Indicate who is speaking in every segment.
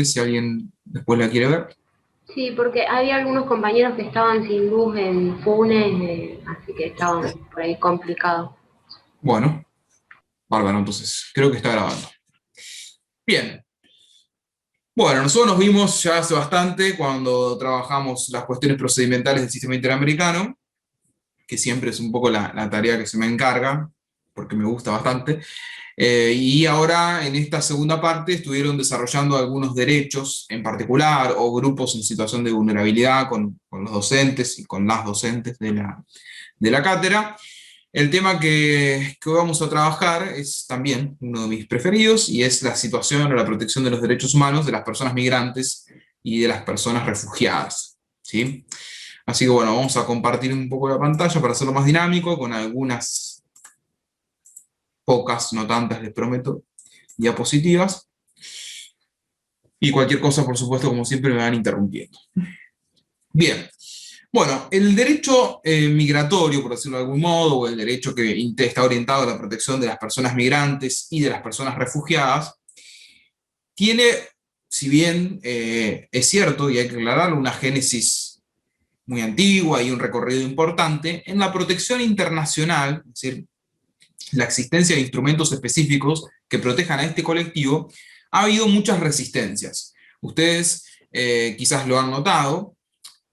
Speaker 1: si alguien después la quiere ver.
Speaker 2: Sí, porque había algunos compañeros que estaban sin luz en Funes, así que estaban por ahí complicados.
Speaker 1: Bueno, bárbaro, entonces creo que está grabando. Bien, bueno, nosotros nos vimos ya hace bastante cuando trabajamos las cuestiones procedimentales del sistema interamericano, que siempre es un poco la tarea que se me encarga, porque me gusta bastante. Y ahora en esta segunda parte estuvieron desarrollando algunos derechos en particular o grupos en situación de vulnerabilidad con los docentes y con las docentes de la cátedra. El tema que hoy vamos a trabajar es también uno de mis preferidos y es la situación o la protección de los derechos humanos de las personas migrantes y de las personas refugiadas. ¿Sí? Así que bueno, vamos a compartir un poco la pantalla para hacerlo más dinámico con algunas pocas, no tantas, les prometo, diapositivas. Y cualquier cosa, por supuesto, como siempre, me van interrumpiendo. Bien, bueno, el derecho migratorio, por decirlo de algún modo, o el derecho que está orientado a la protección de las personas migrantes y de las personas refugiadas, tiene, si bien es cierto, y hay que aclararlo, una génesis muy antigua y un recorrido importante, en la protección internacional, es decir, la existencia de instrumentos específicos que protejan a este colectivo, ha habido muchas resistencias. Ustedes quizás lo han notado,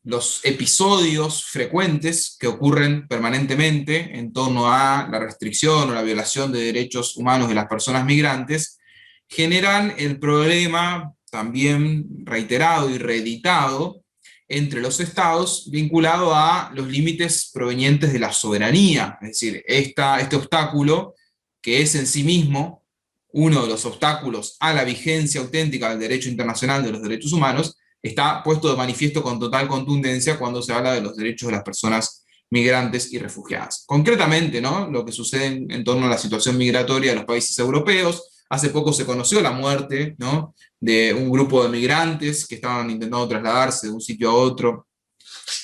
Speaker 1: los episodios frecuentes que ocurren permanentemente en torno a la restricción o la violación de derechos humanos de las personas migrantes generan el problema también reiterado y reeditado entre los estados vinculado a los límites provenientes de la soberanía, es decir, este obstáculo que es en sí mismo uno de los obstáculos a la vigencia auténtica del derecho internacional de los derechos humanos, está puesto de manifiesto con total contundencia cuando se habla de los derechos de las personas migrantes y refugiadas. Concretamente, ¿no? Lo que sucede en torno a la situación migratoria de los países europeos. Hace poco se conoció la muerte, ¿no?, de un grupo de migrantes que estaban intentando trasladarse de un sitio a otro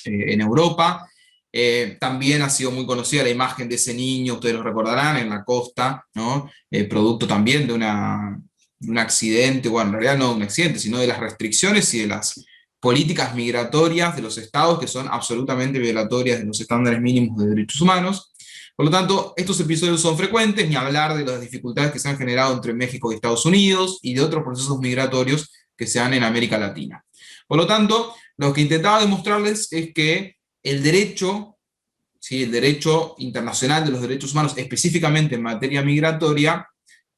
Speaker 1: en Europa. También ha sido muy conocida la imagen de ese niño, ustedes lo recordarán, en la costa, ¿no? Producto también de un accidente, bueno, en realidad no de un accidente, sino de las restricciones y de las políticas migratorias de los estados que son absolutamente violatorias de los estándares mínimos de derechos humanos. Por lo tanto, estos episodios son frecuentes, ni hablar de las dificultades que se han generado entre México y Estados Unidos y de otros procesos migratorios que se dan en América Latina. Por lo tanto, lo que intentaba demostrarles es que el derecho, ¿sí?, el derecho internacional de los derechos humanos, específicamente en materia migratoria,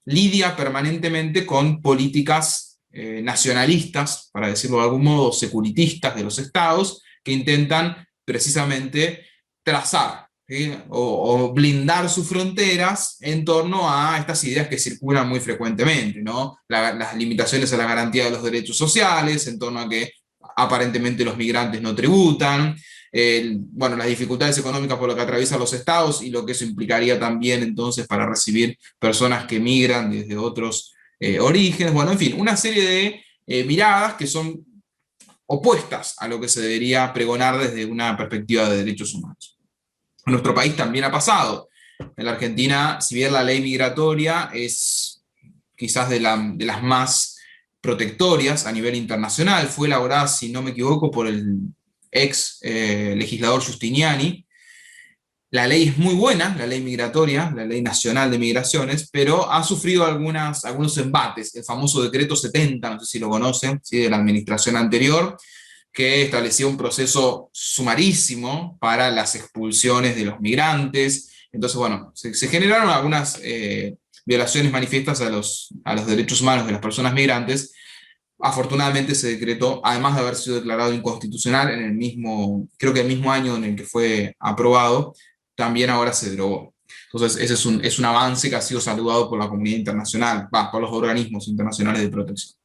Speaker 1: lidia permanentemente con políticas nacionalistas, para decirlo de algún modo, securitistas de los estados, que intentan precisamente trazar, ¿sí?, o blindar sus fronteras en torno a estas ideas que circulan muy frecuentemente, ¿no? Las limitaciones a la garantía de los derechos sociales, en torno a que aparentemente los migrantes no tributan, bueno, las dificultades económicas por las que atraviesan los estados y lo que eso implicaría también entonces para recibir personas que migran desde otros orígenes, bueno, en fin, una serie de miradas que son opuestas a lo que se debería pregonar desde una perspectiva de derechos humanos. En nuestro país también ha pasado. En la Argentina, si bien la ley migratoria es quizás de las más protectorias a nivel internacional, fue elaborada, si no me equivoco, por el ex legislador Giustiniani. La ley es muy buena, la ley migratoria, la ley nacional de migraciones, pero ha sufrido algunos embates. El famoso decreto 70, no sé si lo conocen, ¿sí?, de la administración anterior, que establecía un proceso sumarísimo para las expulsiones de los migrantes. Entonces, bueno, se generaron algunas violaciones manifiestas a los derechos humanos de las personas migrantes. Afortunadamente ese decreto, además de haber sido declarado inconstitucional en el mismo, creo que el mismo año en el que fue aprobado, también ahora se derogó. Entonces ese es un avance que ha sido saludado por la comunidad internacional, por los organismos internacionales de protección.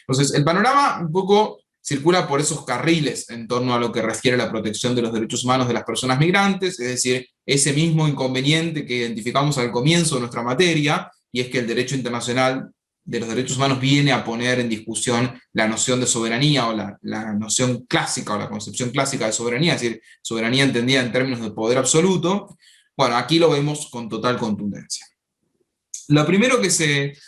Speaker 1: Entonces el panorama un poco circula por esos carriles en torno a lo que refiere a la protección de los derechos humanos de las personas migrantes, es decir, ese mismo inconveniente que identificamos al comienzo de nuestra materia, y es que el derecho internacional de los derechos humanos viene a poner en discusión la noción de soberanía o la noción clásica o la concepción clásica de soberanía, es decir, soberanía entendida en términos de poder absoluto. Bueno, aquí lo vemos con total contundencia. Lo primero que se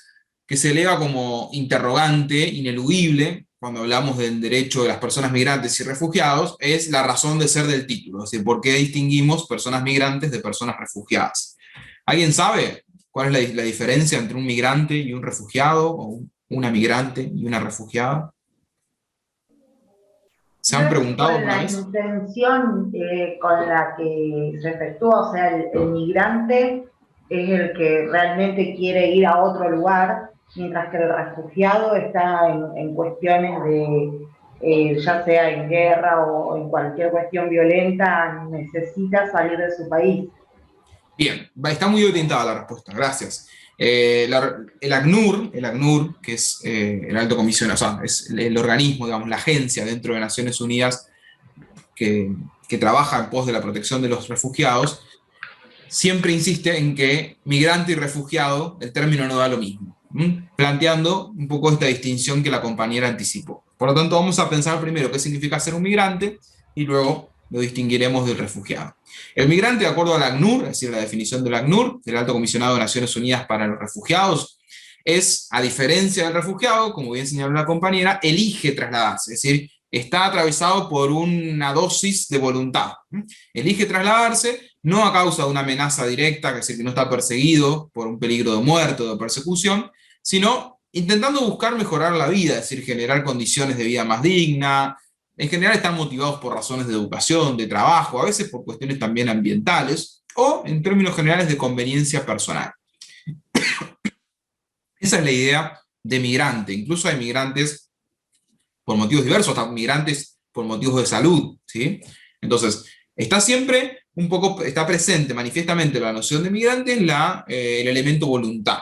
Speaker 1: que se eleva como interrogante ineludible cuando hablamos del derecho de las personas migrantes y refugiados, es la razón de ser del título, es decir, por qué distinguimos personas migrantes de personas refugiadas. ¿Alguien sabe cuál es la diferencia entre un migrante y un refugiado, o una migrante y una refugiada? ¿Se han
Speaker 3: Creo que
Speaker 1: preguntado
Speaker 3: con
Speaker 1: alguna
Speaker 3: la
Speaker 1: vez?
Speaker 3: intención con la que se efectúa, o sea, el migrante es el que realmente quiere ir a otro lugar, mientras que el refugiado está en cuestiones de, ya sea en guerra o en cualquier cuestión violenta, necesita salir de su país.
Speaker 1: Bien, está muy orientada la respuesta, gracias. El ACNUR, que es el alto comisionado, o sea, es el organismo, digamos, la agencia dentro de Naciones Unidas que trabaja en pos de la protección de los refugiados, siempre insiste en que migrante y refugiado, el término no da lo mismo, planteando un poco esta distinción que la compañera anticipó. Por lo tanto, vamos a pensar primero qué significa ser un migrante y luego lo distinguiremos del refugiado. El migrante, de acuerdo al ACNUR, es decir, la definición del ACNUR, del Alto Comisionado de Naciones Unidas para los Refugiados, es, a diferencia del refugiado, como bien señaló la compañera, elige trasladarse, es decir, está atravesado por una dosis de voluntad. Elige trasladarse, no a causa de una amenaza directa, que es decir, que no está perseguido por un peligro de muerte o de persecución, sino intentando buscar mejorar la vida, es decir, generar condiciones de vida más digna. En general están motivados por razones de educación, de trabajo, a veces por cuestiones también ambientales, o en términos generales de conveniencia personal. Esa es la idea de migrante. Incluso hay migrantes por motivos diversos, hasta migrantes por motivos de salud, ¿sí? Entonces, está siempre un poco, está presente manifiestamente la noción de migrante en el elemento voluntad.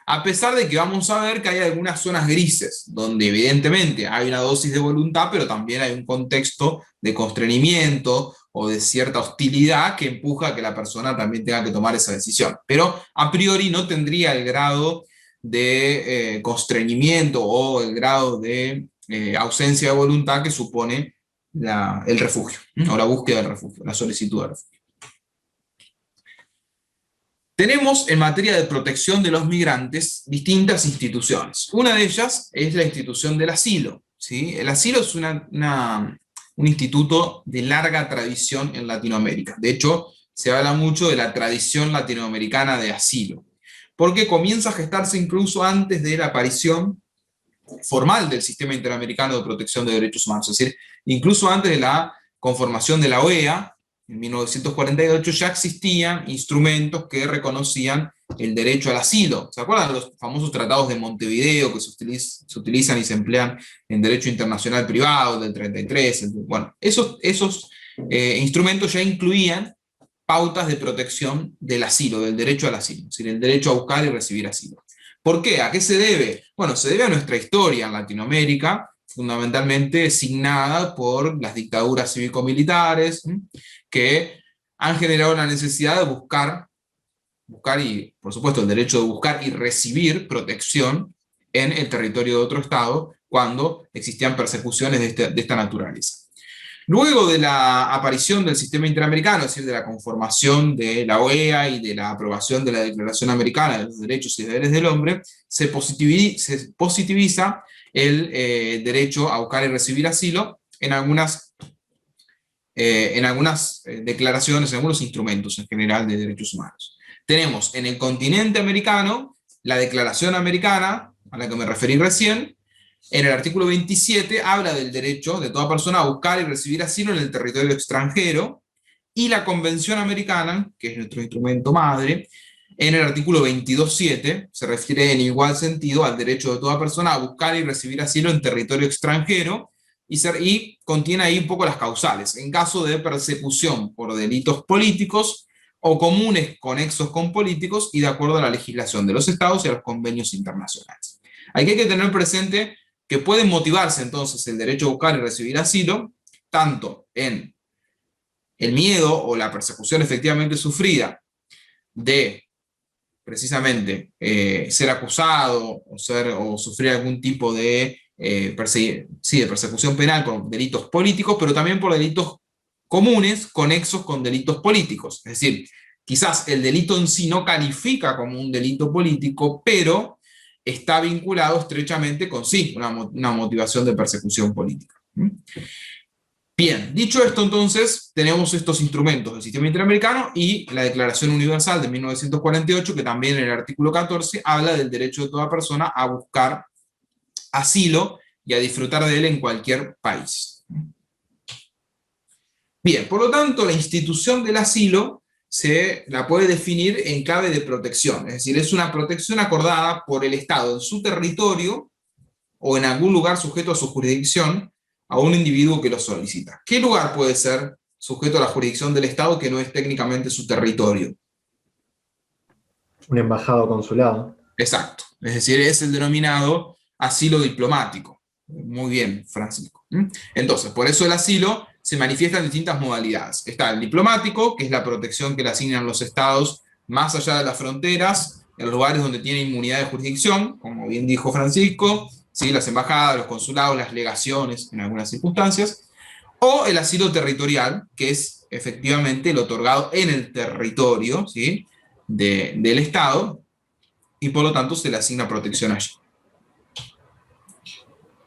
Speaker 1: A pesar de que vamos a ver que hay algunas zonas grises, donde evidentemente hay una dosis de voluntad, pero también hay un contexto de constreñimiento o de cierta hostilidad que empuja a que la persona también tenga que tomar esa decisión. Pero a priori no tendría el grado de constreñimiento o el grado de ausencia de voluntad que supone el refugio, o la búsqueda del refugio, la solicitud de refugio. Tenemos en materia de protección de los migrantes distintas instituciones. Una de ellas es la institución del asilo, ¿sí? El asilo es un instituto de larga tradición en Latinoamérica. De hecho, se habla mucho de la tradición latinoamericana de asilo, porque comienza a gestarse incluso antes de la aparición formal del Sistema Interamericano de Protección de Derechos Humanos, es decir, incluso antes de la conformación de la OEA, en 1948 ya existían instrumentos que reconocían el derecho al asilo. ¿Se acuerdan de los famosos tratados de Montevideo que se utilizan y se emplean en derecho internacional privado del 33? Bueno, esos instrumentos ya incluían pautas de protección del asilo, del derecho al asilo, es decir, el derecho a buscar y recibir asilo. ¿Por qué? ¿A qué se debe? Bueno, se debe a nuestra historia en Latinoamérica, fundamentalmente signada por las dictaduras cívico-militares, que han generado la necesidad de buscar y, por supuesto, el derecho de buscar y recibir protección en el territorio de otro Estado cuando existían persecuciones de esta naturaleza. Luego de la aparición del sistema interamericano, es decir, de la conformación de la OEA y de la aprobación de la Declaración Americana de los Derechos y Deberes del Hombre, se positiviza el derecho a buscar y recibir asilo en algunas declaraciones, en algunos instrumentos en general de derechos humanos. Tenemos en el continente americano la Declaración Americana, a la que me referí recién. En el artículo 27 habla del derecho de toda persona a buscar y recibir asilo en el territorio extranjero, y la Convención Americana, que es nuestro instrumento madre, en el artículo 22.7 se refiere en igual sentido al derecho de toda persona a buscar y recibir asilo en territorio extranjero, y contiene ahí un poco las causales, en caso de persecución por delitos políticos o comunes conexos con políticos y de acuerdo a la legislación de los estados y a los convenios internacionales. Aquí hay que tener presente que puede motivarse entonces el derecho a buscar y recibir asilo, tanto en el miedo o la persecución efectivamente sufrida de precisamente ser acusado o sufrir algún tipo de persecución penal por delitos políticos, pero también por delitos comunes conexos con delitos políticos. Es decir, quizás el delito en sí no califica como un delito político, pero está vinculado estrechamente con sí, una motivación de persecución política. Bien, dicho esto entonces, tenemos estos instrumentos del sistema interamericano y la Declaración Universal de 1948, que también en el artículo 14 habla del derecho de toda persona a buscar asilo y a disfrutar de él en cualquier país. Bien, por lo tanto, la institución del asilo se la puede definir en clave de protección, es decir, es una protección acordada por el Estado en su territorio o en algún lugar sujeto a su jurisdicción a un individuo que lo solicita. ¿Qué lugar puede ser sujeto a la jurisdicción del Estado que no es técnicamente su territorio?
Speaker 4: Un embajado o consulado.
Speaker 1: Exacto, es decir, es el denominado asilo diplomático. Muy bien, Francisco. Entonces, por eso el asilo se manifiesta en distintas modalidades. Está el diplomático, que es la protección que le asignan los estados más allá de las fronteras, en los lugares donde tiene inmunidad de jurisdicción, como bien dijo Francisco, ¿sí? Las embajadas, los consulados, las legaciones en algunas circunstancias, o el asilo territorial, que es efectivamente el otorgado en el territorio, ¿sí? del Estado, y por lo tanto se le asigna protección allí.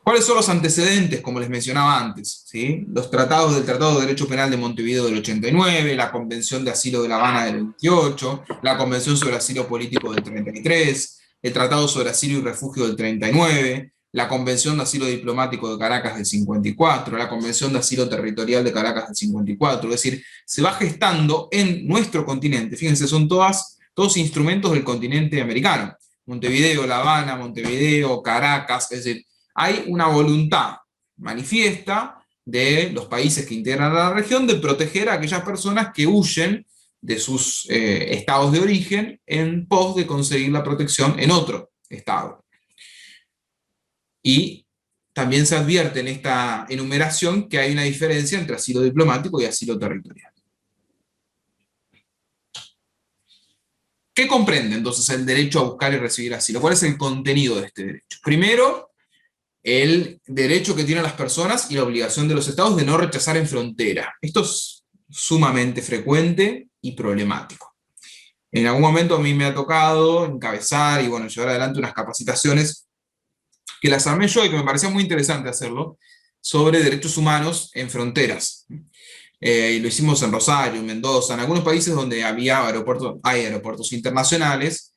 Speaker 1: ¿Cuáles son los antecedentes, como les mencionaba antes? ¿Sí? Los tratados del Tratado de Derecho Penal de Montevideo del 89, la Convención de Asilo de La Habana del 28, la Convención sobre Asilo Político del 33, el Tratado sobre Asilo y Refugio del 39, la Convención de Asilo Diplomático de Caracas del 54, la Convención de Asilo Territorial de Caracas del 54, es decir, se va gestando en nuestro continente, fíjense, son todos instrumentos del continente americano, Montevideo, La Habana, Montevideo, Caracas, es decir, hay una voluntad manifiesta de los países que integran la región de proteger a aquellas personas que huyen de sus estados de origen en pos de conseguir la protección en otro estado. Y también se advierte en esta enumeración que hay una diferencia entre asilo diplomático y asilo territorial. ¿Qué comprende entonces el derecho a buscar y recibir asilo? ¿Cuál es el contenido de este derecho? Primero, el derecho que tienen las personas y la obligación de los estados de no rechazar en frontera. Esto es sumamente frecuente y problemático. En algún momento a mí me ha tocado encabezar y bueno, llevar adelante unas capacitaciones que las armé yo y que me parecía muy interesante hacerlo, sobre derechos humanos en fronteras. Y lo hicimos en Rosario, en Mendoza, en algunos países donde hay aeropuertos internacionales,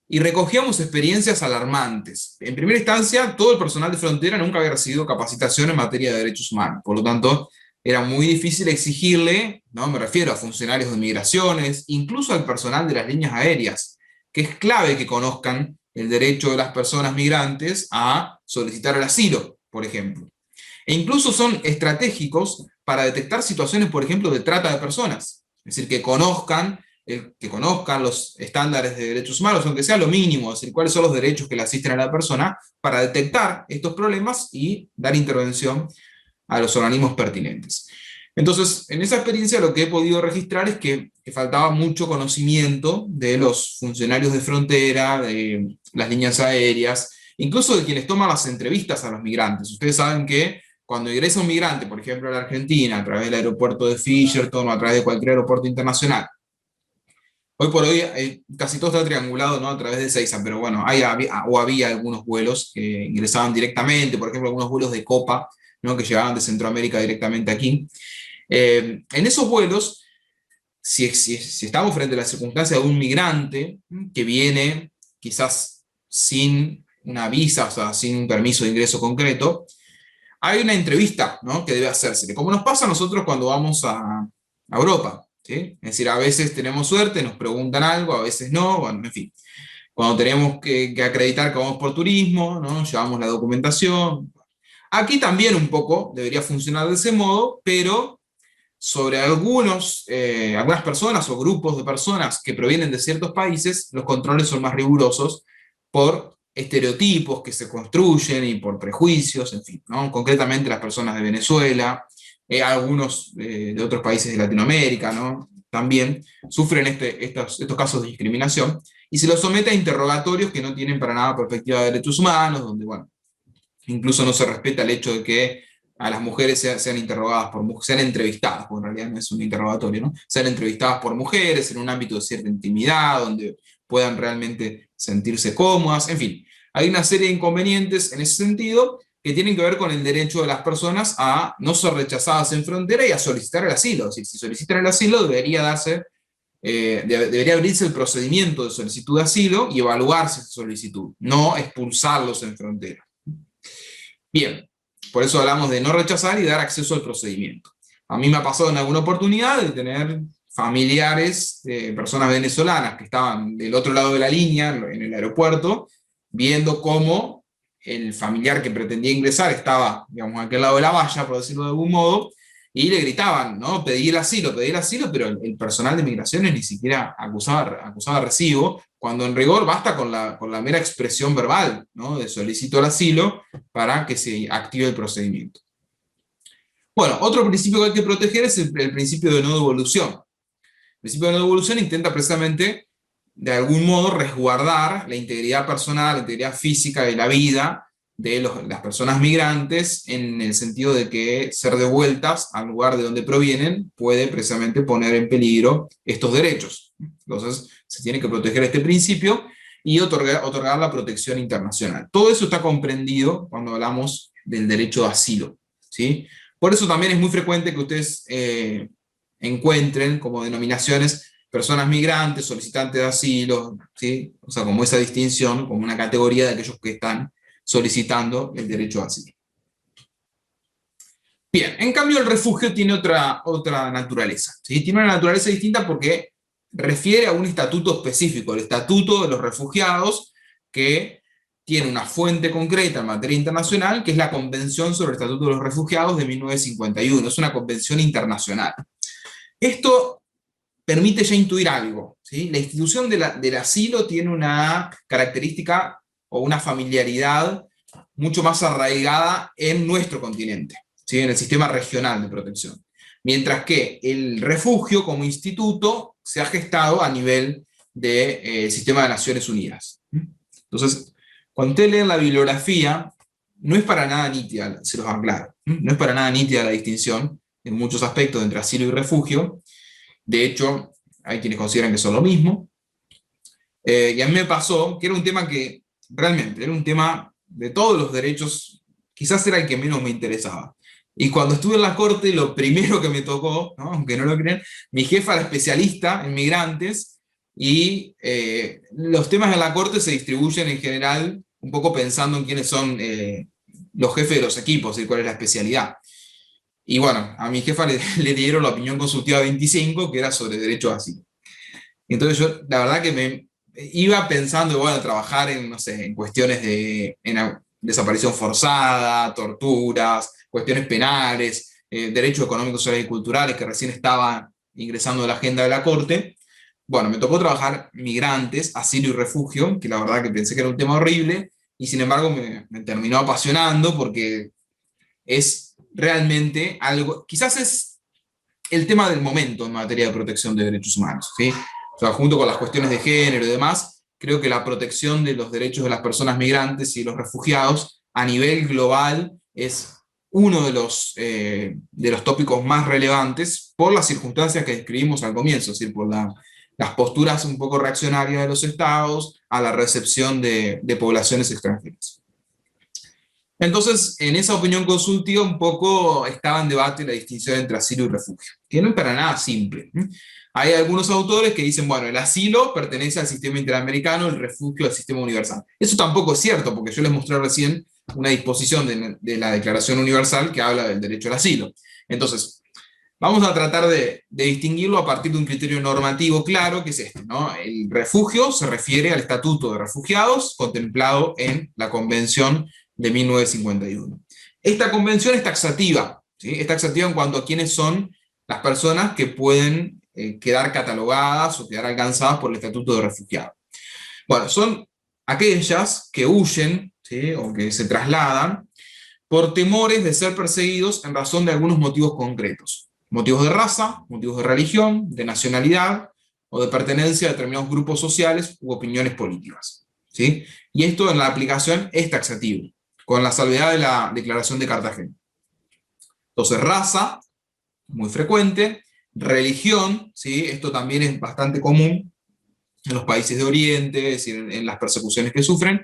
Speaker 1: y recogíamos experiencias alarmantes. En primera instancia, todo el personal de frontera nunca había recibido capacitación en materia de derechos humanos, por lo tanto, era muy difícil exigirle, ¿no? Me refiero a funcionarios de migraciones, incluso al personal de las líneas aéreas, que es clave que conozcan el derecho de las personas migrantes a solicitar el asilo, por ejemplo. E incluso son estratégicos para detectar situaciones, por ejemplo, de trata de personas, es decir, que conozcan los estándares de derechos humanos, aunque sea lo mínimo, es decir, cuáles son los derechos que le asisten a la persona, para detectar estos problemas y dar intervención a los organismos pertinentes. Entonces, en esa experiencia lo que he podido registrar es que faltaba mucho conocimiento de los funcionarios de frontera, de las líneas aéreas, incluso de quienes toman las entrevistas a los migrantes. Ustedes saben que cuando ingresa un migrante, por ejemplo, a la Argentina, a través del aeropuerto de Fisherton o a través de cualquier aeropuerto internacional, hoy por hoy casi todo está triangulado, ¿no? A través de Ezeiza, pero bueno, había algunos vuelos que ingresaban directamente, por ejemplo, algunos vuelos de Copa, ¿no? Que llegaban de Centroamérica directamente aquí. En esos vuelos, si estamos frente a la circunstancia de un migrante que viene quizás sin una visa, o sea, sin un permiso de ingreso concreto, hay una entrevista, ¿no? Que debe hacerse, como nos pasa a nosotros cuando vamos a Europa. ¿Sí? Es decir, a veces tenemos suerte, nos preguntan algo, a veces no, bueno, en fin. Cuando tenemos que acreditar que vamos por turismo, ¿no? Llevamos la documentación. Aquí también un poco debería funcionar de ese modo, pero sobre algunas personas o grupos de personas que provienen de ciertos países, los controles son más rigurosos por estereotipos que se construyen y por prejuicios, en fin, ¿no? Concretamente las personas de Venezuela, algunos de otros países de Latinoamérica, ¿no? También sufren estos casos de discriminación y se los somete a interrogatorios que no tienen para nada perspectiva de derechos humanos, donde, bueno, incluso no se respeta el hecho de que a las mujeres sean interrogadas sean entrevistadas, porque en realidad no es un interrogatorio, ¿no? Sean entrevistadas por mujeres en un ámbito de cierta intimidad, donde puedan realmente sentirse cómodas, en fin. hay una serie de inconvenientes en ese sentido que tienen que ver con el derecho de las personas a no ser rechazadas en frontera y a solicitar el asilo. Es decir, si solicitan el asilo debería abrirse el procedimiento de solicitud de asilo y evaluarse esa solicitud, no expulsarlos en frontera. Bien, por eso hablamos de no rechazar y dar acceso al procedimiento. A mí me ha pasado en alguna oportunidad de tener familiares de personas venezolanas que estaban del otro lado de la línea, en el aeropuerto, viendo cómo el familiar que pretendía ingresar estaba, digamos, a aquel lado de la valla, por decirlo de algún modo, y le gritaban, ¿no? Pedí el asilo, pero el personal de migraciones ni siquiera acusaba recibo, cuando en rigor basta con la mera expresión verbal, ¿no? De solicito el asilo para que se active el procedimiento. Bueno, otro principio que hay que proteger es el principio de no devolución. El principio de no devolución intenta precisamente, de algún modo, resguardar la integridad personal, la integridad física de la vida de las personas migrantes, en el sentido de que ser devueltas al lugar de donde provienen puede precisamente poner en peligro estos derechos. Entonces, se tiene que proteger este principio y otorgar la protección internacional. Todo eso está comprendido cuando hablamos del derecho de asilo, ¿sí? Por eso también es muy frecuente que ustedes encuentren como denominaciones personas migrantes, solicitantes de asilo, ¿sí? O sea, como esa distinción, como una categoría de aquellos que están solicitando el derecho a asilo. Bien, en cambio el refugio tiene otra naturaleza, ¿sí? Tiene una naturaleza distinta porque refiere a un estatuto específico, el Estatuto de los Refugiados, que tiene una fuente concreta en materia internacional, que es la Convención sobre el Estatuto de los Refugiados de 1951, es una convención internacional. Esto permite ya intuir algo, ¿sí? La institución del asilo tiene una característica o una familiaridad mucho más arraigada en nuestro continente, ¿sí? En el sistema regional de protección. Mientras que el refugio como instituto se ha gestado a nivel del sistema de Naciones Unidas. Entonces, cuando ustedes leen la bibliografía, no es para nada nítida, se los aclaro, no es para nada nítida la distinción en muchos aspectos entre asilo y refugio. De hecho, hay quienes consideran que son lo mismo. Y a mí me pasó que era un tema que realmente era un tema de todos los derechos, quizás era el que menos me interesaba. Y cuando estuve en la corte, lo primero que me tocó, ¿no? Aunque no lo crean, mi jefa era especialista en migrantes, y los temas en la corte se distribuyen en general un poco pensando en quiénes son los jefes de los equipos y cuál es la especialidad. Y bueno, a mi jefa le dieron la opinión consultiva 25, que era sobre derecho a asilo. Entonces yo, la verdad que me iba pensando, bueno, trabajar en, no sé, en cuestiones de desaparición forzada, torturas, cuestiones penales, derechos económicos, sociales y culturales, que recién estaba ingresando a la agenda de la Corte. Bueno, me tocó trabajar migrantes, asilo y refugio, que la verdad que pensé que era un tema horrible, y sin embargo me terminó apasionando porque es realmente algo, quizás es el tema del momento en materia de protección de derechos humanos, ¿sí? O sea, junto con las cuestiones de género y demás, creo que la protección de los derechos de las personas migrantes y los refugiados a nivel global es uno de los tópicos más relevantes por las circunstancias que describimos al comienzo, es decir, por las posturas un poco reaccionarias de los estados a la recepción de poblaciones extranjeras. Entonces, en esa opinión consultiva un poco estaba en debate la distinción entre asilo y refugio, que no es para nada simple. Hay algunos autores que dicen, bueno, el asilo pertenece al sistema interamericano, el refugio al sistema universal. Eso tampoco es cierto, porque yo les mostré recién una disposición de la Declaración Universal que habla del derecho al asilo. Entonces, vamos a tratar de distinguirlo a partir de un criterio normativo claro, que es este, ¿no? El refugio se refiere al Estatuto de Refugiados contemplado en la Convención de 1951. Esta convención es taxativa, ¿sí? Es taxativa en cuanto a quiénes son las personas que pueden quedar catalogadas o quedar alcanzadas por el Estatuto de Refugiado. Bueno, son aquellas que huyen, ¿sí? O que se trasladan por temores de ser perseguidos en razón de algunos motivos concretos. Motivos de raza, motivos de religión, de nacionalidad o de pertenencia a determinados grupos sociales u opiniones políticas, ¿sí? Y esto en la aplicación es taxativo, con la salvedad de la Declaración de Cartagena. Entonces, raza, muy frecuente, religión, ¿sí? Esto también es bastante común en los países de Oriente, es decir, en las persecuciones que sufren,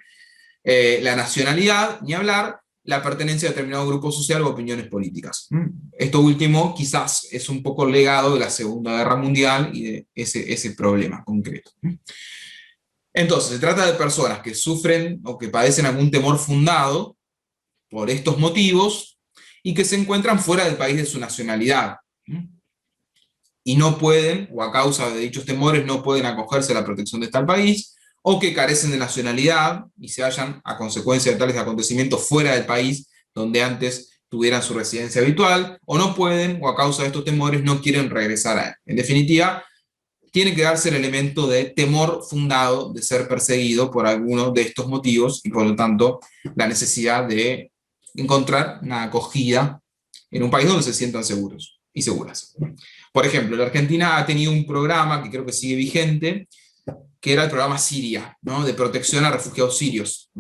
Speaker 1: La nacionalidad, ni hablar, la pertenencia a determinado grupo social o opiniones políticas. Esto último quizás es un poco legado de la Segunda Guerra Mundial y de ese problema concreto. Entonces, se trata de personas que sufren o que padecen algún temor fundado por estos motivos y que se encuentran fuera del país de su nacionalidad. Y no pueden, o a causa de dichos temores, no pueden acogerse a la protección de tal país, o que carecen de nacionalidad y se hallan a consecuencia de tales acontecimientos fuera del país donde antes tuvieran su residencia habitual, o no pueden, o a causa de estos temores, no quieren regresar a él. En definitiva, tiene que darse el elemento de temor fundado de ser perseguido por alguno de estos motivos y por lo tanto la necesidad de encontrar una acogida en un país donde se sientan seguros y seguras. Por ejemplo, la Argentina ha tenido un programa que creo que sigue vigente, que era el programa Siria, ¿no? De protección a refugiados sirios,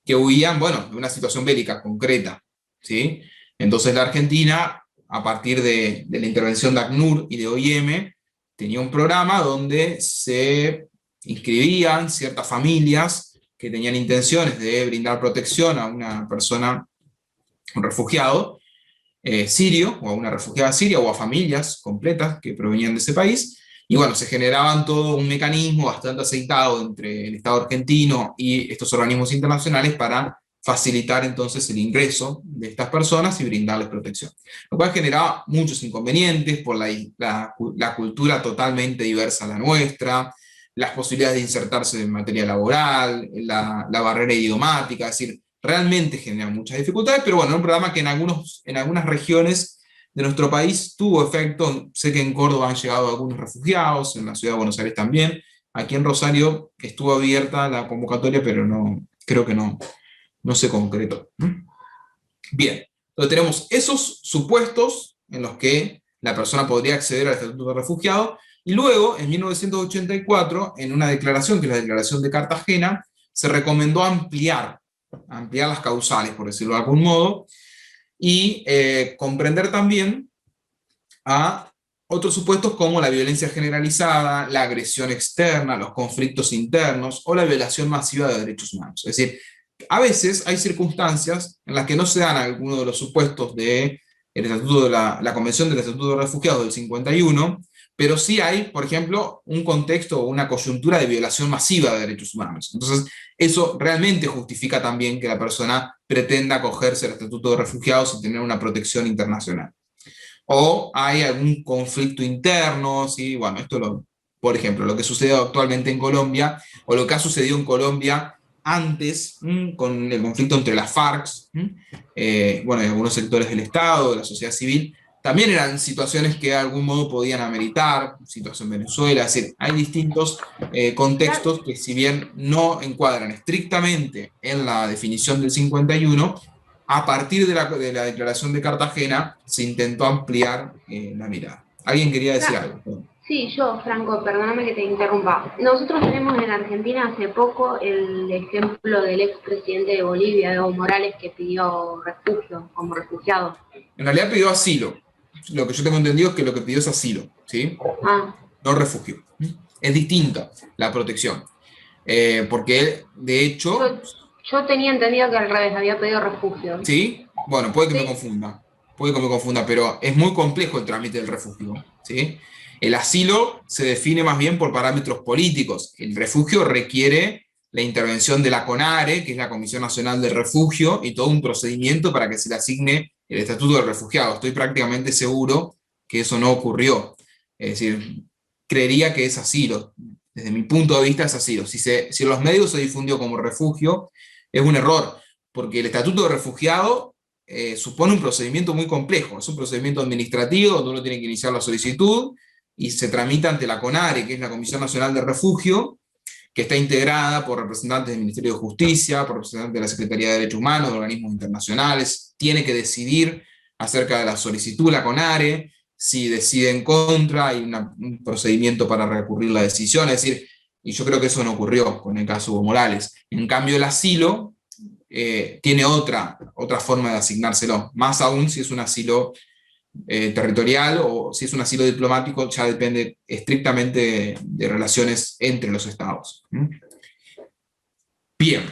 Speaker 1: que huían, bueno, de una situación bélica concreta, ¿sí? Entonces la Argentina, a partir de la intervención de ACNUR y de OIM, tenía un programa donde se inscribían ciertas familias que tenían intenciones de brindar protección a una persona, un refugiado sirio, o a una refugiada siria, o a familias completas que provenían de ese país, y bueno, se generaban todo un mecanismo bastante aceitado entre el Estado argentino y estos organismos internacionales para facilitar entonces el ingreso de estas personas y brindarles protección. Lo cual generaba muchos inconvenientes por la cultura totalmente diversa a la nuestra, las posibilidades de insertarse en materia laboral, la barrera idiomática, es decir, realmente genera muchas dificultades, pero bueno, es un programa que en algunas regiones de nuestro país tuvo efecto. Sé que en Córdoba han llegado algunos refugiados, en la ciudad de Buenos Aires también. Aquí en Rosario estuvo abierta la convocatoria, pero no, creo que no se concretó. Bien, entonces tenemos esos supuestos en los que la persona podría acceder al estatuto de refugiado, y luego, en 1984, en una declaración, que es la Declaración de Cartagena, se recomendó ampliar las causales, por decirlo de algún modo, y comprender también a otros supuestos como la violencia generalizada, la agresión externa, los conflictos internos o la violación masiva de derechos humanos. Es decir, a veces hay circunstancias en las que no se dan algunos de los supuestos de la Convención del Estatuto de Refugiados del 51, pero sí hay, por ejemplo, un contexto o una coyuntura de violación masiva de derechos humanos. Entonces, eso realmente justifica también que la persona pretenda acogerse al Estatuto de Refugiados y tener una protección internacional. O hay algún conflicto interno, ¿sí? Bueno, por ejemplo, lo que sucede actualmente en Colombia, o lo que ha sucedido en Colombia antes, con el conflicto entre las FARC, bueno, y algunos sectores del Estado, de la sociedad civil, también eran situaciones que de algún modo podían ameritar, situación en Venezuela, es decir, hay distintos contextos que, si bien no encuadran estrictamente en la definición del 51, a partir de la Declaración de Cartagena se intentó ampliar la mirada. ¿Alguien quería decir algo?
Speaker 2: Sí, yo, Franco, perdóname que te interrumpa. Nosotros tenemos en Argentina hace poco el ejemplo del expresidente de Bolivia, Evo Morales, que pidió refugio como refugiado.
Speaker 1: En realidad pidió asilo. Lo que yo tengo entendido es que lo que pidió es asilo, ¿sí? No refugio. Es distinta la protección. Porque él, de hecho...
Speaker 2: Yo tenía entendido que al revés, había pedido refugio.
Speaker 1: ¿Sí? Bueno, puede que me confunda. Puede que me confunda, pero es muy complejo el trámite del refugio, ¿sí? El asilo se define más bien por parámetros políticos. El refugio requiere la intervención de la CONARE, que es la Comisión Nacional del Refugio, y todo un procedimiento para que se le asigne el estatuto del refugiado. Estoy prácticamente seguro que eso no ocurrió. Es decir, creería que es asilo. Desde mi punto de vista es asilo. Si en los medios se difundió como refugio, es un error, porque el estatuto de refugiado supone un procedimiento muy complejo. Es un procedimiento administrativo donde uno tiene que iniciar la solicitud y se tramita ante la CONARE, que es la Comisión Nacional de Refugio, que está integrada por representantes del Ministerio de Justicia, por representantes de la Secretaría de Derechos Humanos, de organismos internacionales. Tiene que decidir acerca de la solicitud la CONARE. Si decide en contra, hay un procedimiento para recurrir la decisión. Es decir, y yo creo que eso no ocurrió con el caso Evo Morales. En cambio, el asilo tiene otra forma de asignárselo, más aún si es un asilo territorial o si es un asilo diplomático, ya depende estrictamente de relaciones entre los estados. Bien.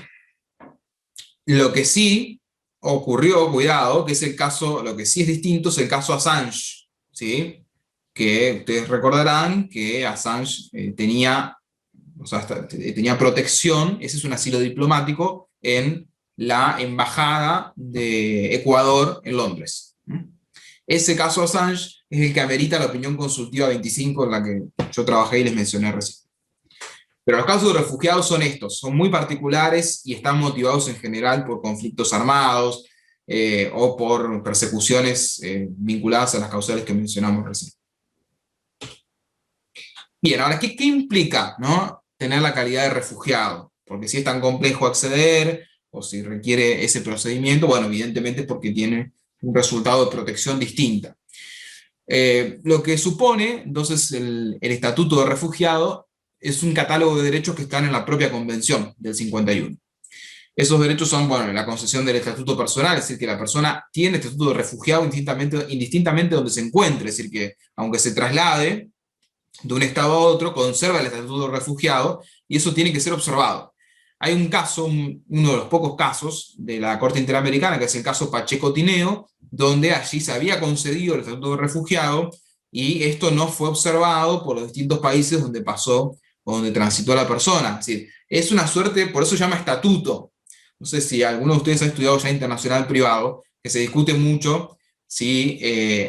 Speaker 1: Lo que sí ocurrió, cuidado, que es el caso, lo que sí es distinto es el caso Assange, ¿sí? Que ustedes recordarán que Assange tenía, o sea, tenía protección, ese es un asilo diplomático, en la Embajada de Ecuador en Londres. Ese caso Assange es el que amerita la opinión consultiva 25 en la que yo trabajé y les mencioné recién. Pero los casos de refugiados son estos, son muy particulares y están motivados en general por conflictos armados o por persecuciones vinculadas a las causales que mencionamos recién. Bien, ahora, ¿qué implica, ¿no?, tener la calidad de refugiado? Porque si es tan complejo acceder o si requiere ese procedimiento, bueno, evidentemente es porque tiene un resultado de protección distinta. Lo que supone, entonces, el Estatuto de Refugiado es un catálogo de derechos que están en la propia Convención del 51. Esos derechos son, bueno, la concesión del estatuto personal, es decir, que la persona tiene estatuto de refugiado indistintamente donde se encuentre, es decir, que aunque se traslade de un estado a otro, conserva el estatuto de refugiado, y eso tiene que ser observado. Hay un caso, uno de los pocos casos de la Corte Interamericana, que es el caso Pacheco-Tineo, donde allí se había concedido el estatuto de refugiado, y esto no fue observado por los distintos países donde pasó o donde transitó la persona. Es decir, es una suerte, por eso se llama estatuto. No sé si alguno de ustedes ha estudiado ya internacional privado, que se discute mucho si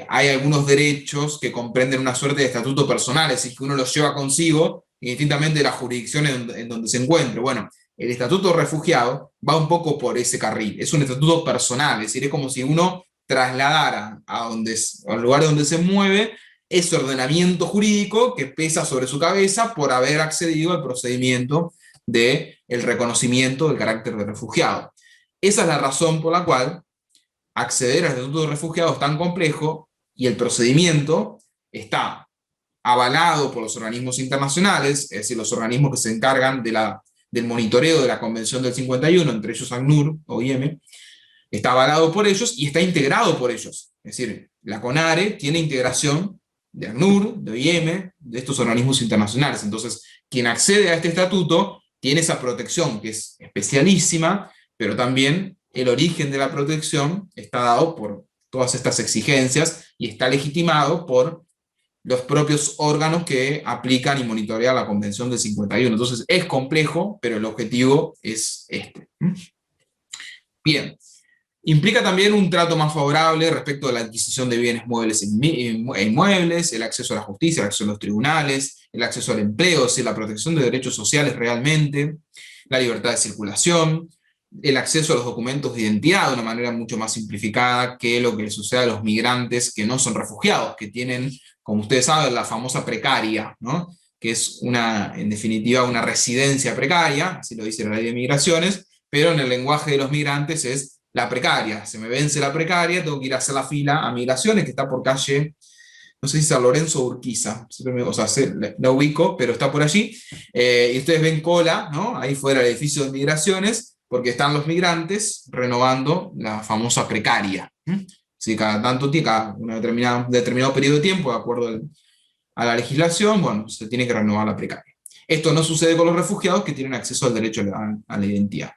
Speaker 1: hay algunos derechos que comprenden una suerte de estatuto personal, es decir, que uno los lleva consigo, indistintamente de la jurisdicción en donde se encuentre. Bueno, el estatuto de refugiado va un poco por ese carril, es un estatuto personal, es decir, es como si uno trasladara al lugar donde se mueve ese ordenamiento jurídico que pesa sobre su cabeza por haber accedido al procedimiento del reconocimiento del carácter de refugiado. Esa es la razón por la cual acceder al estatuto de refugiado es tan complejo y el procedimiento está avalado por los organismos internacionales, es decir, los organismos que se encargan del monitoreo de la Convención del 51, entre ellos ACNUR, OIM, está avalado por ellos y está integrado por ellos. Es decir, la CONARE tiene integración de ACNUR, de OIM, de estos organismos internacionales. Entonces, quien accede a este estatuto tiene esa protección que es especialísima, pero también el origen de la protección está dado por todas estas exigencias y está legitimado por los propios órganos que aplican y monitorean la Convención del 51. Entonces es complejo, pero el objetivo es este. Bien. Implica también un trato más favorable respecto a la adquisición de bienes muebles e inmuebles, el acceso a la justicia, el acceso a los tribunales, el acceso al empleo, es decir, la protección de derechos sociales realmente, la libertad de circulación, el acceso a los documentos de identidad de una manera mucho más simplificada que lo que le sucede a los migrantes que no son refugiados, que tienen, como ustedes saben, la famosa precaria, ¿no?, que es en definitiva una residencia precaria, así lo dice la ley de migraciones, pero en el lenguaje de los migrantes es la precaria. Se me vence la precaria, tengo que ir a hacer la fila a migraciones, que está por calle, no sé si San Lorenzo o Urquiza, o sea, la ubico, pero está por allí, y ustedes ven cola, ¿no?, ahí fuera del edificio de migraciones, porque están los migrantes renovando la famosa precaria. Si cada tanto tiempo, cada un determinado periodo de tiempo, de acuerdo a la legislación, bueno, se tiene que renovar la precaria. Esto no sucede con los refugiados, que tienen acceso al derecho a la identidad.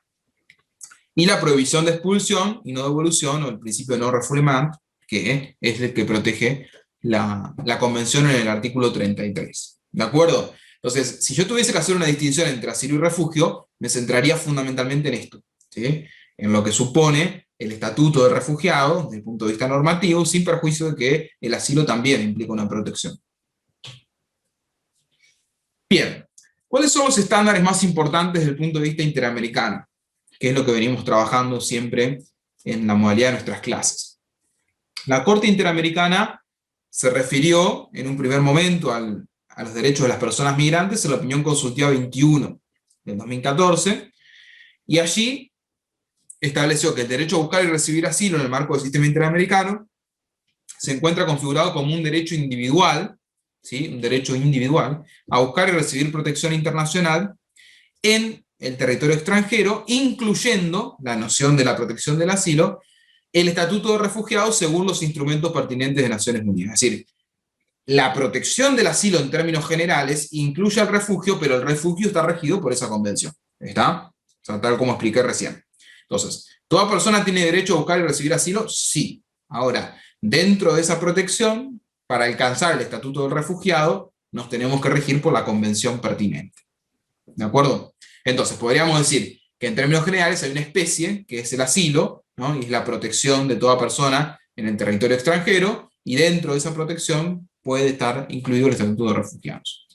Speaker 1: Y la prohibición de expulsión y no devolución, o el principio de no refoulement, que es el que protege la Convención en el artículo 33. ¿De acuerdo? Entonces, si yo tuviese que hacer una distinción entre asilo y refugio, me centraría fundamentalmente en esto, ¿sí?, en lo que supone el estatuto de refugiado, desde el punto de vista normativo, sin perjuicio de que el asilo también implica una protección. Bien, ¿cuáles son los estándares más importantes desde el punto de vista interamericano?, que es lo que venimos trabajando siempre en la modalidad de nuestras clases. La Corte Interamericana se refirió en un primer momento a los derechos de las personas migrantes en la opinión consultiva 21 del 2014, y allí estableció que el derecho a buscar y recibir asilo en el marco del sistema interamericano se encuentra configurado como un derecho individual, ¿sí?, un derecho individual, a buscar y recibir protección internacional en el territorio extranjero, incluyendo la noción de la protección del asilo, el estatuto de refugiados según los instrumentos pertinentes de Naciones Unidas. Es decir, la protección del asilo en términos generales incluye al refugio, pero el refugio está regido por esa convención. ¿Está? O sea, tal como expliqué recién. Entonces, ¿toda persona tiene derecho a buscar y recibir asilo? Sí. Ahora, dentro de esa protección, para alcanzar el estatuto del refugiado, nos tenemos que regir por la convención pertinente. ¿De acuerdo? Entonces, podríamos decir que en términos generales hay una especie, que es el asilo, ¿no? Y es la protección de toda persona en el territorio extranjero, y dentro de esa protección puede estar incluido el estatuto de refugiados.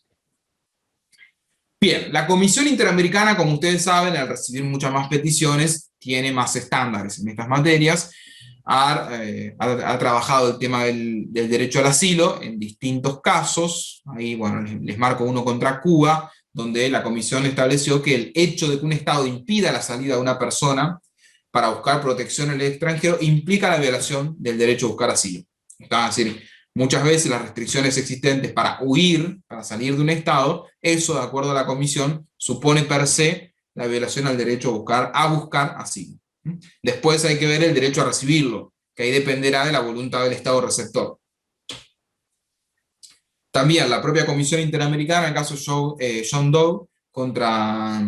Speaker 1: Bien, la Comisión Interamericana, como ustedes saben, al recibir muchas más peticiones, tiene más estándares en estas materias. Ha trabajado el tema del derecho al asilo en distintos casos. Ahí, bueno, les marco uno contra Cuba, donde la Comisión estableció que el hecho de que un Estado impida la salida de una persona para buscar protección en el extranjero implica la violación del derecho a buscar asilo. Es decir, muchas veces las restricciones existentes para huir, para salir de un Estado, eso, de acuerdo a la Comisión, supone per se la violación al derecho a buscar asilo. Después hay que ver el derecho a recibirlo, que ahí dependerá de la voluntad del Estado receptor. También la propia Comisión Interamericana, en el caso John Doe contra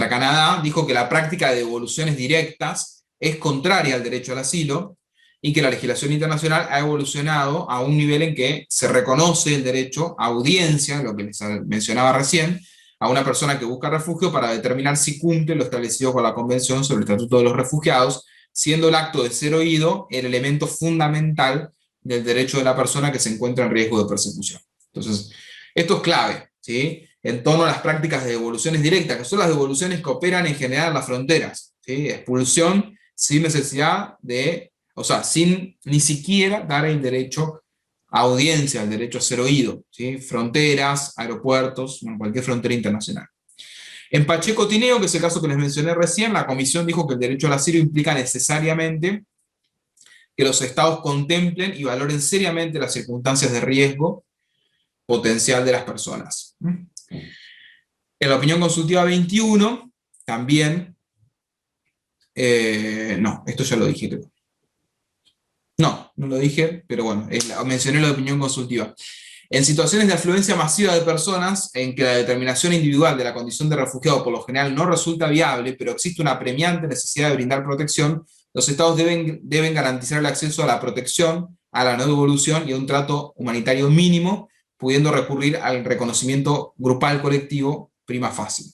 Speaker 1: Canadá, dijo que la práctica de devoluciones directas es contraria al derecho al asilo, y que la legislación internacional ha evolucionado a un nivel en que se reconoce el derecho a audiencia, lo que les mencionaba recién, a una persona que busca refugio para determinar si cumple lo establecido con la Convención sobre el Estatuto de los Refugiados, siendo el acto de ser oído el elemento fundamental del derecho de la persona que se encuentra en riesgo de persecución. Entonces, esto es clave, ¿sí? En torno a las prácticas de devoluciones directas, que son las devoluciones que operan en general en las fronteras, ¿sí? Expulsión sin necesidad de, o sea, sin ni siquiera dar el derecho a audiencia, el derecho a ser oído, ¿sí? Fronteras, aeropuertos, bueno, cualquier frontera internacional. En Pacheco Tineo, que es el caso que les mencioné recién, la Comisión dijo que el derecho al asilo implica necesariamente que los estados contemplen y valoren seriamente las circunstancias de riesgo potencial de las personas. En la opinión consultiva 21, también, no, esto ya lo dije, creo. No lo dije, pero bueno, mencioné la opinión consultiva. En situaciones de afluencia masiva de personas, en que la determinación individual de la condición de refugiado por lo general no resulta viable, pero existe una apremiante necesidad de brindar protección, los estados deben garantizar el acceso a la protección, a la no devolución y a un trato humanitario mínimo, pudiendo recurrir al reconocimiento grupal colectivo prima facie.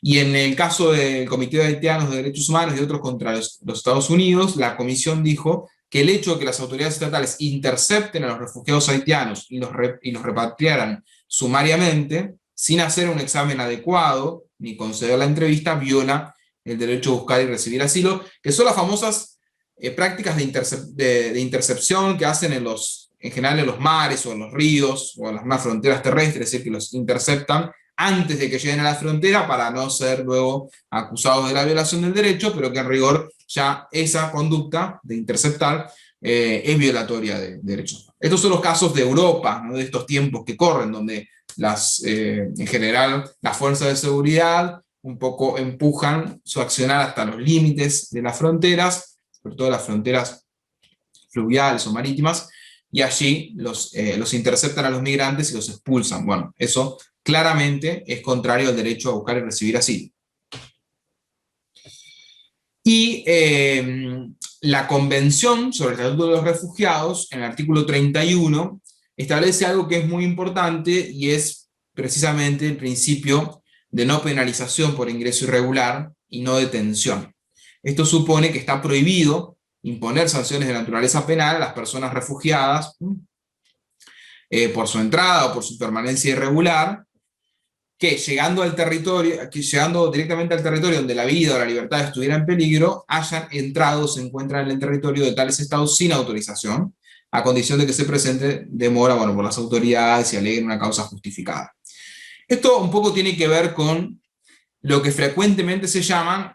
Speaker 1: Y en el caso del Comité de Haitianos de Derechos Humanos y otros contra los Estados Unidos, la Comisión dijo que el hecho de que las autoridades estatales intercepten a los refugiados haitianos y los repatriaran sumariamente, sin hacer un examen adecuado, ni conceder la entrevista, viola el derecho a buscar y recibir asilo, que son las famosas prácticas de intercepción que hacen en general en los mares o en los ríos o en las más fronteras terrestres, es decir, que los interceptan antes de que lleguen a la frontera para no ser luego acusados de la violación del derecho, pero que en rigor ya esa conducta de interceptar es violatoria de derechos. Estos son los casos de Europa, ¿no? De estos tiempos que corren, donde en general las fuerzas de seguridad un poco empujan su accionar hasta los límites de las fronteras, sobre todo las fronteras fluviales o marítimas, y allí los interceptan a los migrantes y los expulsan. Bueno, eso claramente es contrario al derecho a buscar y recibir asilo. Y la Convención sobre el Estatuto de los Refugiados, en el artículo 31, establece algo que es muy importante, y es precisamente el principio de no penalización por ingreso irregular y no detención. Esto supone que está prohibido imponer sanciones de naturaleza penal a las personas refugiadas por su entrada o por su permanencia irregular, que llegando directamente al territorio donde la vida o la libertad estuviera en peligro, hayan entrado o se encuentran en el territorio de tales estados sin autorización, a condición de que se presente demora, bueno, por las autoridades y aleguen una causa justificada. Esto un poco tiene que ver con lo que frecuentemente se llaman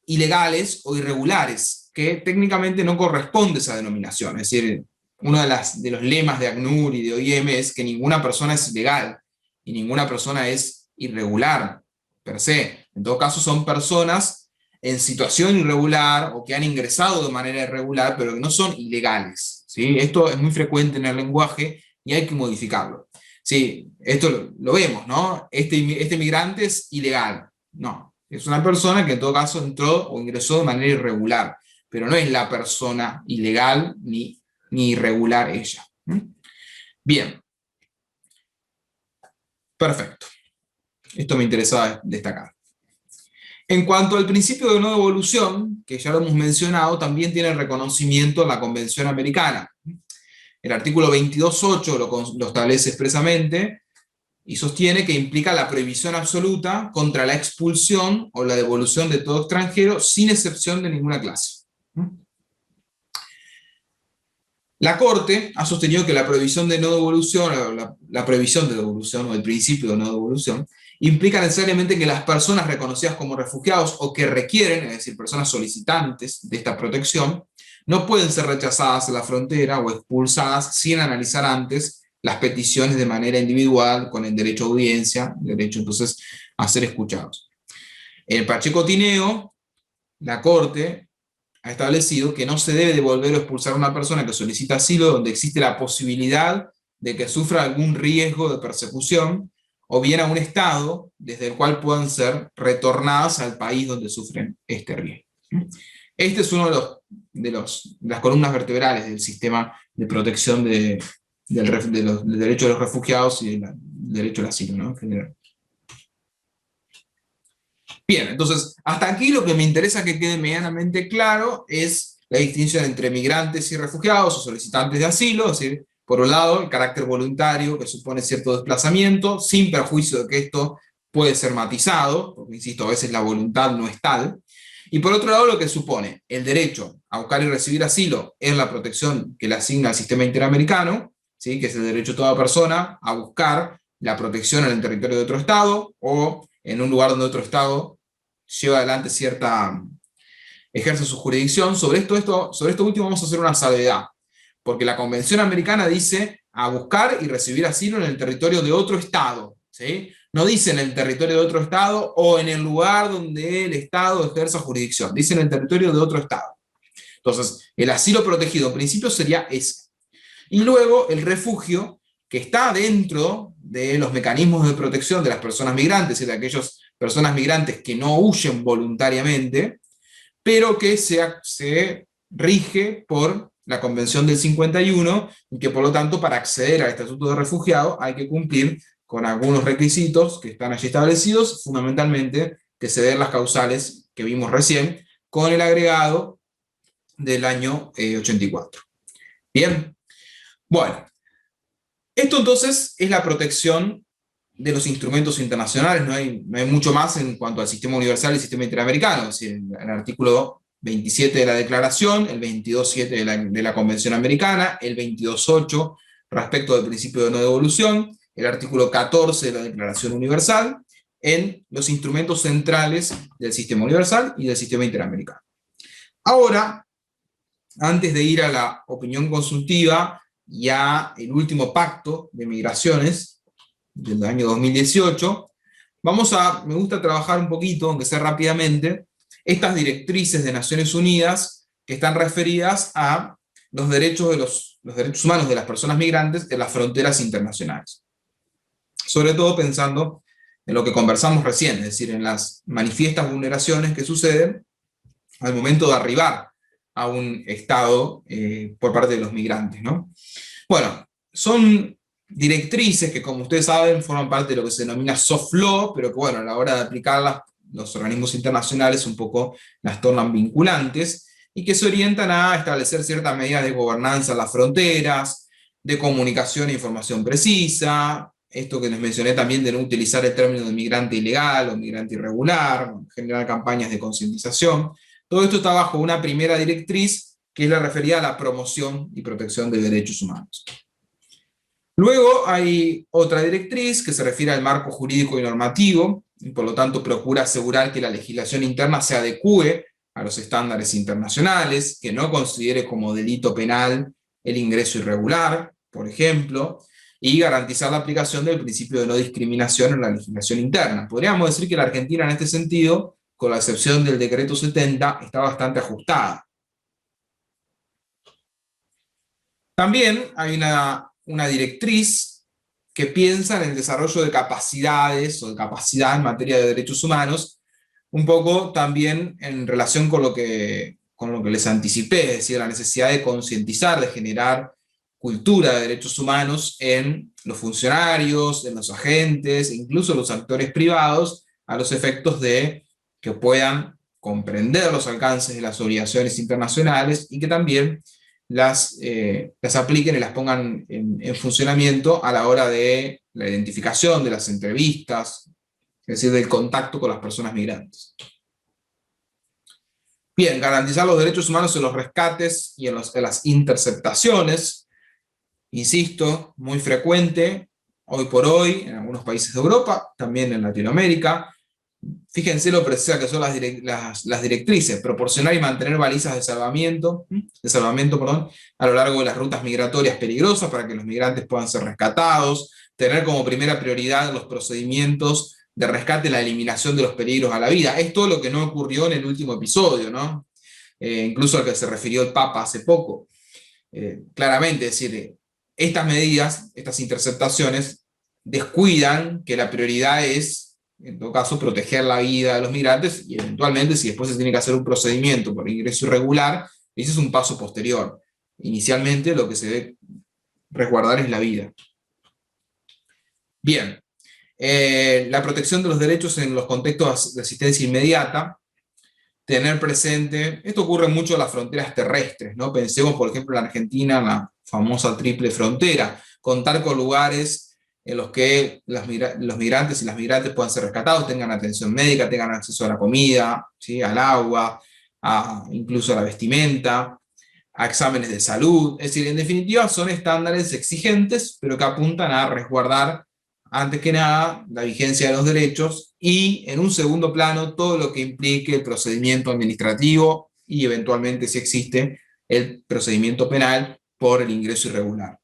Speaker 1: ilegales o irregulares, que técnicamente no corresponde a esa denominación. Es decir, uno de los lemas de ACNUR y de OIM es que ninguna persona es ilegal y ninguna persona es irregular per se. En todo caso, son personas en situación irregular o que han ingresado de manera irregular, pero que no son ilegales, ¿sí? Esto es muy frecuente en el lenguaje y hay que modificarlo. Sí, esto lo vemos, ¿no? Este migrante es ilegal. No, Es una persona que en todo caso entró o ingresó de manera irregular, pero no es la persona ilegal ni irregular ella. Bien. Perfecto. Esto me interesaba destacar. En cuanto al principio de no devolución, que ya lo hemos mencionado, también tiene reconocimiento en la Convención Americana. El artículo 22.8 lo establece expresamente y sostiene que implica la prohibición absoluta contra la expulsión o la devolución de todo extranjero sin excepción de ninguna clase. La Corte ha sostenido que la prohibición de no devolución, la prohibición de devolución o el principio de no devolución, implica necesariamente que las personas reconocidas como refugiados o que requieren, es decir, personas solicitantes de esta protección, no pueden ser rechazadas en la frontera o expulsadas sin analizar antes las peticiones de manera individual, con el derecho a audiencia, derecho entonces a ser escuchados. En el Pacheco Tineo, la Corte ha establecido que no se debe devolver o expulsar a una persona que solicita asilo donde existe la posibilidad de que sufra algún riesgo de persecución, o bien a un estado desde el cual puedan ser retornadas al país donde sufren este riesgo. Este es uno de las columnas vertebrales del sistema de protección del derecho de los refugiados y del derecho al asilo, ¿no? En general. Bien, entonces, hasta aquí lo que me interesa que quede medianamente claro es la distinción entre migrantes y refugiados o solicitantes de asilo, es decir, por un lado, el carácter voluntario que supone cierto desplazamiento, sin perjuicio de que esto puede ser matizado, porque insisto, a veces la voluntad no es tal, y por otro lado, lo que supone el derecho a buscar y recibir asilo en la protección que le asigna el sistema interamericano, ¿sí? Que es el derecho de toda persona a buscar la protección en el territorio de otro Estado o en un lugar donde otro Estado lleva adelante ejerce su jurisdicción. Sobre esto último vamos a hacer una salvedad, porque la Convención Americana dice a buscar y recibir asilo en el territorio de otro Estado, ¿sí? No dice en el territorio de otro Estado o en el lugar donde el Estado ejerza jurisdicción, dice en el territorio de otro Estado. Entonces, el asilo protegido en principio sería ese. Y luego el refugio, que está dentro de los mecanismos de protección de las personas migrantes y de aquellas personas migrantes que no huyen voluntariamente, pero que se rige por la Convención del 51, y que por lo tanto para acceder al estatuto de refugiado hay que cumplir con algunos requisitos que están allí establecidos, fundamentalmente que se den las causales que vimos recién, con el agregado del año 84. Bien, bueno, esto entonces es la protección de los instrumentos internacionales, no hay mucho más en cuanto al sistema universal y sistema interamericano, es decir, el artículo 27 de la Declaración, el 22.7 de la Convención Americana, el 22.8 respecto del principio de no devolución, el artículo 14 de la Declaración Universal, en los instrumentos centrales del sistema universal y del sistema interamericano. Ahora, antes de ir a la opinión consultiva y a el último pacto de migraciones del año 2018, me gusta trabajar un poquito, aunque sea rápidamente, estas directrices de Naciones Unidas que están referidas a los derechos humanos de las personas migrantes en las fronteras internacionales. Sobre todo pensando en lo que conversamos recién, es decir, en las manifiestas vulneraciones que suceden al momento de arribar a un Estado por parte de los migrantes, ¿no? Bueno, son directrices que, como ustedes saben, forman parte de lo que se denomina soft law, pero que, bueno, a la hora de aplicarlas, los organismos internacionales un poco las tornan vinculantes, y que se orientan a establecer ciertas medidas de gobernanza en las fronteras, de comunicación e información precisa, esto que les mencioné también de no utilizar el término de migrante ilegal o migrante irregular, generar campañas de concientización. Todo esto está bajo una primera directriz que es la referida a la promoción y protección de derechos humanos. Luego hay otra directriz que se refiere al marco jurídico y normativo, y por lo tanto procura asegurar que la legislación interna se adecúe a los estándares internacionales, que no considere como delito penal el ingreso irregular, por ejemplo, y garantizar la aplicación del principio de no discriminación en la legislación interna. Podríamos decir que la Argentina en este sentido, con la excepción del decreto 70, está bastante ajustada. También hay una directriz que piensa en el desarrollo de capacidades o de capacidad en materia de derechos humanos un poco también en relación con lo que les anticipé, es decir, la necesidad de concientizar, de generar cultura de derechos humanos en los funcionarios, en los agentes, incluso los actores privados, a los efectos de que puedan comprender los alcances de las obligaciones internacionales y que también las apliquen y las pongan en funcionamiento a la hora de la identificación, de las entrevistas, es decir, del contacto con las personas migrantes. Bien, garantizar los derechos humanos en los rescates y en las interceptaciones, insisto, muy frecuente, hoy por hoy, en algunos países de Europa, también en Latinoamérica. Fíjense lo precisa que son las directrices: proporcionar y mantener balizas de salvamento, a lo largo de las rutas migratorias peligrosas para que los migrantes puedan ser rescatados, tener como primera prioridad los procedimientos de rescate, la eliminación de los peligros a la vida. Es todo lo que no ocurrió en el último episodio, ¿no? Incluso al que se refirió el Papa hace poco. Claramente, es decir, estas medidas, estas interceptaciones, descuidan que la prioridad es, en todo caso, proteger la vida de los migrantes y eventualmente, si después se tiene que hacer un procedimiento por ingreso irregular, ese es un paso posterior. Inicialmente lo que se debe resguardar es la vida. Bien. La protección de los derechos en los contextos de asistencia inmediata, tener presente, esto ocurre mucho en las fronteras terrestres, ¿no? Pensemos, por ejemplo, en Argentina, en la famosa triple frontera, contar con lugares en los que los migrantes y las migrantes puedan ser rescatados, tengan atención médica, tengan acceso a la comida, ¿sí? Al agua, incluso a la vestimenta, a exámenes de salud. Es decir, en definitiva, son estándares exigentes, pero que apuntan a resguardar, antes que nada, la vigencia de los derechos y, en un segundo plano, todo lo que implique el procedimiento administrativo y, eventualmente, si existe, el procedimiento penal por el ingreso irregular.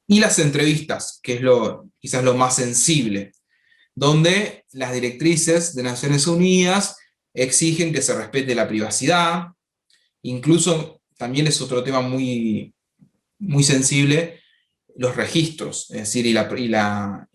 Speaker 1: Y las entrevistas, que es quizás lo más sensible, donde las directrices de Naciones Unidas exigen que se respete la privacidad, incluso también es otro tema muy, muy sensible, los registros, es decir, la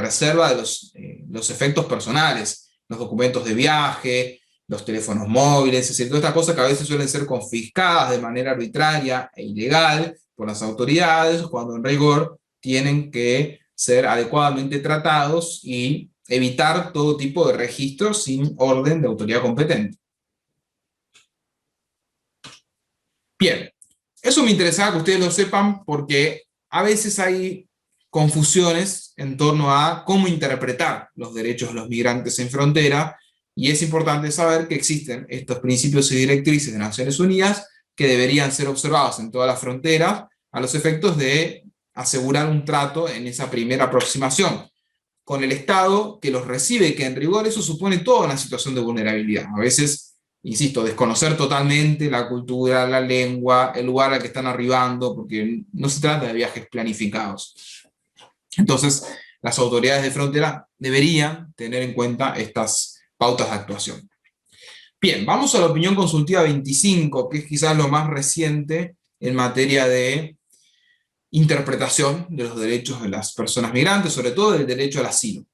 Speaker 1: reserva de los efectos personales, los documentos de viaje, los teléfonos móviles, es decir, todas estas cosas que a veces suelen ser confiscadas de manera arbitraria e ilegal por las autoridades, cuando en rigor tienen que ser adecuadamente tratados y evitar todo tipo de registros sin orden de autoridad competente. Bien. Eso me interesaba que ustedes lo sepan porque a veces hay confusiones en torno a cómo interpretar los derechos de los migrantes en frontera, y es importante saber que existen estos principios y directrices de Naciones Unidas que deberían ser observados en todas las fronteras a los efectos de asegurar un trato en esa primera aproximación con el Estado que los recibe, que en rigor eso supone toda una situación de vulnerabilidad. A veces, insisto, desconocer totalmente la cultura, la lengua, el lugar al que están arribando, porque no se trata de viajes planificados. Entonces, las autoridades de frontera deberían tener en cuenta estas pautas de actuación. Bien, vamos a la opinión consultiva 25, que es quizás lo más reciente en materia de interpretación de los derechos de las personas migrantes, sobre todo del derecho al asilo.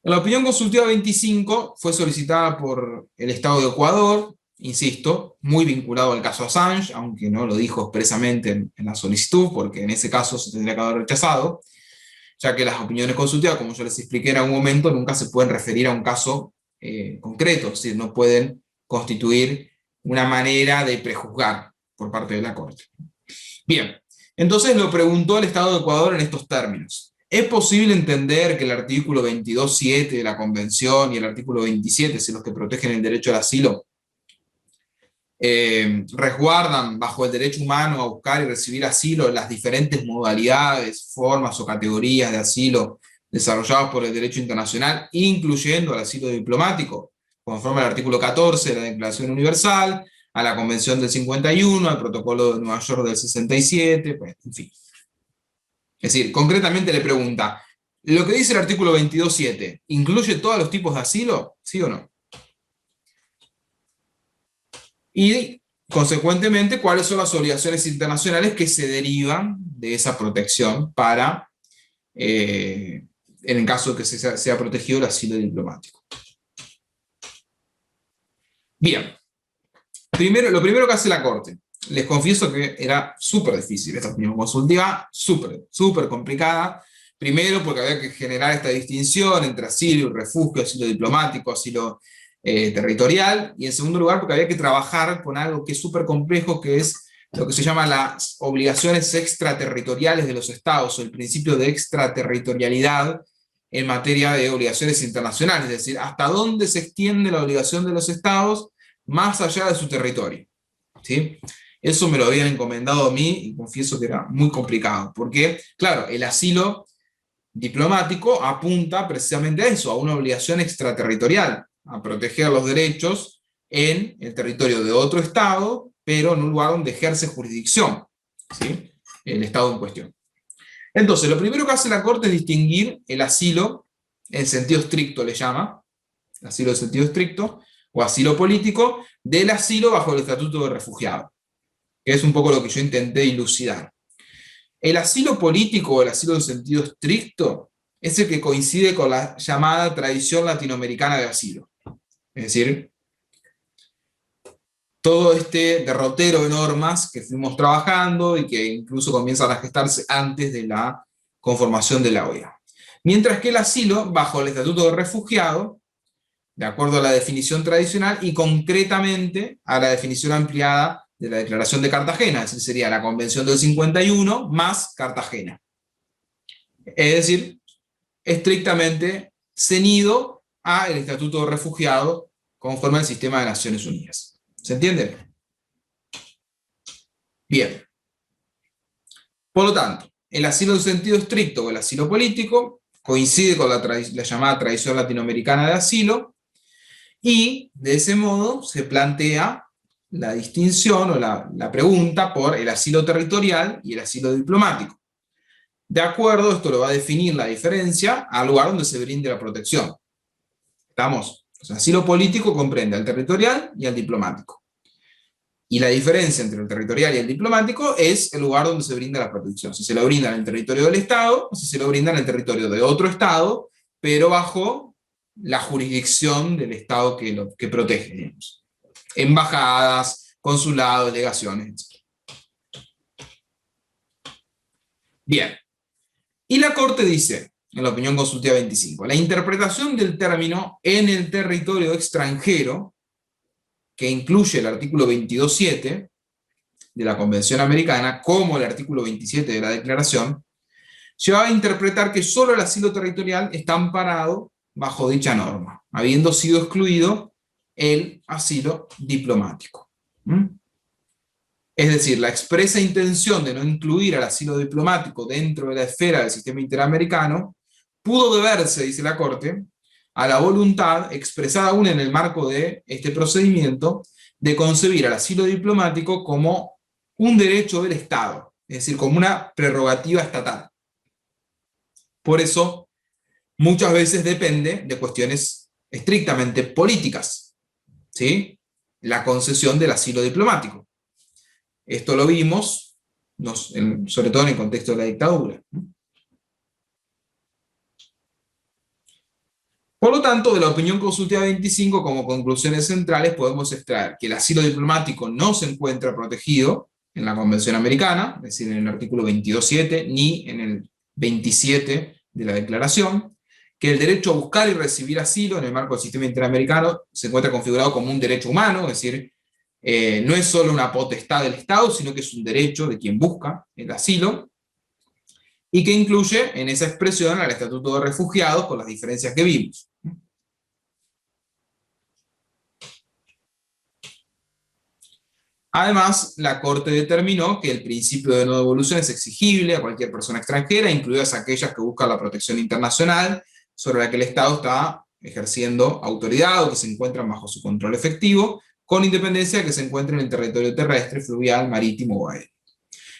Speaker 1: La opinión consultiva 25 fue solicitada por el Estado de Ecuador, insisto, muy vinculado al caso Assange, aunque no lo dijo expresamente en la solicitud, porque en ese caso se tendría que haber rechazado, ya que las opiniones consultivas, como yo les expliqué en algún momento, nunca se pueden referir a un caso concreto, es decir, no pueden constituir una manera de prejuzgar por parte de la Corte. Bien, entonces lo preguntó el Estado de Ecuador en estos términos. ¿Es posible entender que el artículo 22.7 de la Convención y el artículo 27, si los que protegen el derecho al asilo, resguardan bajo el derecho humano a buscar y recibir asilo las diferentes modalidades, formas o categorías de asilo desarrollados por el derecho internacional, incluyendo el asilo diplomático, conforme al artículo 14 de la Declaración Universal, a la Convención del 51, al Protocolo de Nueva York del 67, pues, en fin? Es decir, concretamente le pregunta, ¿lo que dice el artículo 22.7 incluye todos los tipos de asilo? ¿Sí o no? Y, consecuentemente, ¿cuáles son las obligaciones internacionales que se derivan de esa protección para en el caso de que sea protegido el asilo diplomático. Bien, lo primero que hace la Corte, les confieso que era súper difícil esta opinión consultiva, súper complicada. Primero porque había que generar esta distinción entre asilo y refugio, asilo diplomático, asilo territorial, y en segundo lugar porque había que trabajar con algo que es súper complejo, que es lo que se llama las obligaciones extraterritoriales de los estados, o el principio de extraterritorialidad en materia de obligaciones internacionales, es decir, hasta dónde se extiende la obligación de los estados más allá de su territorio. ¿Sí? Eso me lo habían encomendado a mí y confieso que era muy complicado, porque, claro, el asilo diplomático apunta precisamente a eso, a una obligación extraterritorial, a proteger los derechos en el territorio de otro Estado, pero en un lugar donde ejerce jurisdicción, ¿sí? El Estado en cuestión. Entonces, lo primero que hace la Corte es distinguir el asilo, en sentido estricto le llama, asilo en sentido estricto, o asilo político, del asilo bajo el Estatuto de Refugiado, que es un poco lo que yo intenté dilucidar. El asilo político o el asilo en sentido estricto es el que coincide con la llamada tradición latinoamericana de asilo. Es decir, todo este derrotero de normas que fuimos trabajando y que incluso comienzan a gestarse antes de la conformación de la OEA. Mientras que el asilo, bajo el Estatuto de Refugiado, de acuerdo a la definición tradicional y concretamente a la definición ampliada de la Declaración de Cartagena, es decir, sería la Convención del 51 más Cartagena. Es decir, estrictamente ceñido al Estatuto de Refugiado conforme al sistema de Naciones Unidas. ¿Se entiende? Bien. Por lo tanto, el asilo en sentido estricto o el asilo político coincide con la llamada tradición latinoamericana de asilo, y de ese modo se plantea la distinción o la pregunta por el asilo territorial y el asilo diplomático. De acuerdo, esto lo va a definir la diferencia al lugar donde se brinde la protección. ¿Estamos? O sea, asilo político comprende al territorial y al diplomático. Y la diferencia entre el territorial y el diplomático es el lugar donde se brinda la protección. Si se lo brinda en el territorio del Estado, o si se lo brinda en el territorio de otro Estado, pero bajo la jurisdicción del Estado que protege, digamos. Embajadas, consulados, delegaciones, etc. Bien. Y la Corte dice, en la opinión consultiva 25, la interpretación del término en el territorio extranjero, que incluye el artículo 22.7 de la Convención Americana, como el artículo 27 de la Declaración, lleva a interpretar que solo el asilo territorial está amparado bajo dicha norma, habiendo sido excluido el asilo diplomático. Es decir, la expresa intención de no incluir al asilo diplomático dentro de la esfera del sistema interamericano pudo deberse, dice la Corte, a la voluntad expresada aún en el marco de este procedimiento de concebir al asilo diplomático como un derecho del Estado, es decir, como una prerrogativa estatal. Por eso, muchas veces depende de cuestiones estrictamente políticas, ¿sí? La concesión del asilo diplomático. Esto lo vimos, sobre todo en el contexto de la dictadura. Por lo tanto, de la opinión consultiva 25, como conclusiones centrales, podemos extraer que el asilo diplomático no se encuentra protegido en la Convención Americana, es decir, en el artículo 22.7, ni en el 27 de la Declaración, que el derecho a buscar y recibir asilo en el marco del sistema interamericano se encuentra configurado como un derecho humano, es decir, no es solo una potestad del Estado, sino que es un derecho de quien busca el asilo, y que incluye en esa expresión al Estatuto de Refugiados con las diferencias que vimos. Además, la Corte determinó que el principio de no devolución es exigible a cualquier persona extranjera, incluidas aquellas que buscan la protección internacional sobre la que el Estado está ejerciendo autoridad o que se encuentran bajo su control efectivo, con independencia de que se encuentren en el territorio terrestre, fluvial, marítimo o aéreo.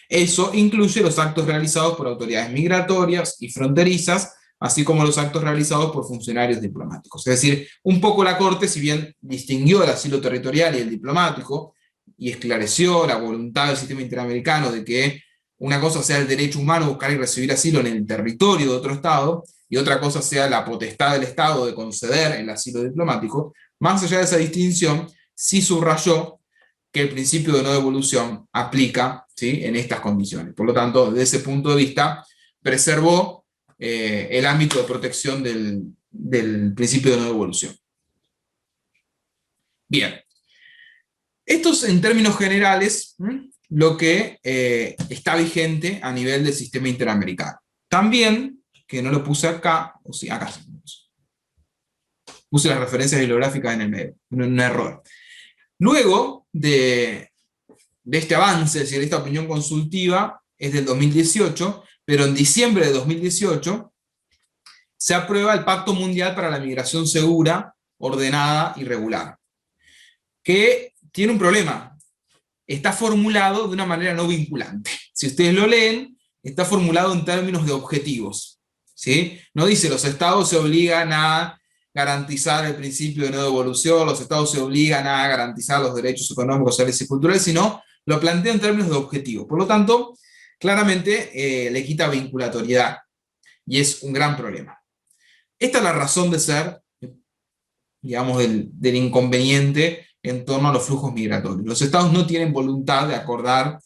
Speaker 1: Eso incluye los actos realizados por autoridades migratorias y fronterizas, así como los actos realizados por funcionarios diplomáticos. Es decir, un poco la Corte, si bien distinguió el asilo territorial y el diplomático, y esclareció la voluntad del sistema interamericano de que una cosa sea el derecho humano a buscar y recibir asilo en el territorio de otro Estado, y otra cosa sea la potestad del Estado de conceder el asilo diplomático, más allá de esa distinción, sí subrayó que el principio de no devolución aplica, ¿sí?, en estas condiciones. Por lo tanto, desde ese punto de vista, preservó el ámbito de protección del principio de no devolución. Bien. Esto es, en términos generales, lo que está vigente a nivel del sistema interamericano. También, que no lo puse acá, o sí, acá sí, puse las referencias bibliográficas en el medio, un error. Luego de este avance, es decir, de esta opinión consultiva, es del 2018, pero en diciembre de 2018 se aprueba el Pacto Mundial para la Migración Segura, Ordenada y Regular, que tiene un problema. Está formulado de una manera no vinculante. Si ustedes lo leen, está formulado en términos de objetivos, ¿sí? No dice los estados se obligan a garantizar el principio de no devolución, los estados se obligan a garantizar los derechos económicos, sociales y culturales, sino lo plantea en términos de objetivos. Por lo tanto, claramente le quita vinculatoriedad, y es un gran problema. Esta es la razón de ser, digamos, del inconveniente en torno a los flujos migratorios. Los estados no tienen voluntad de acordar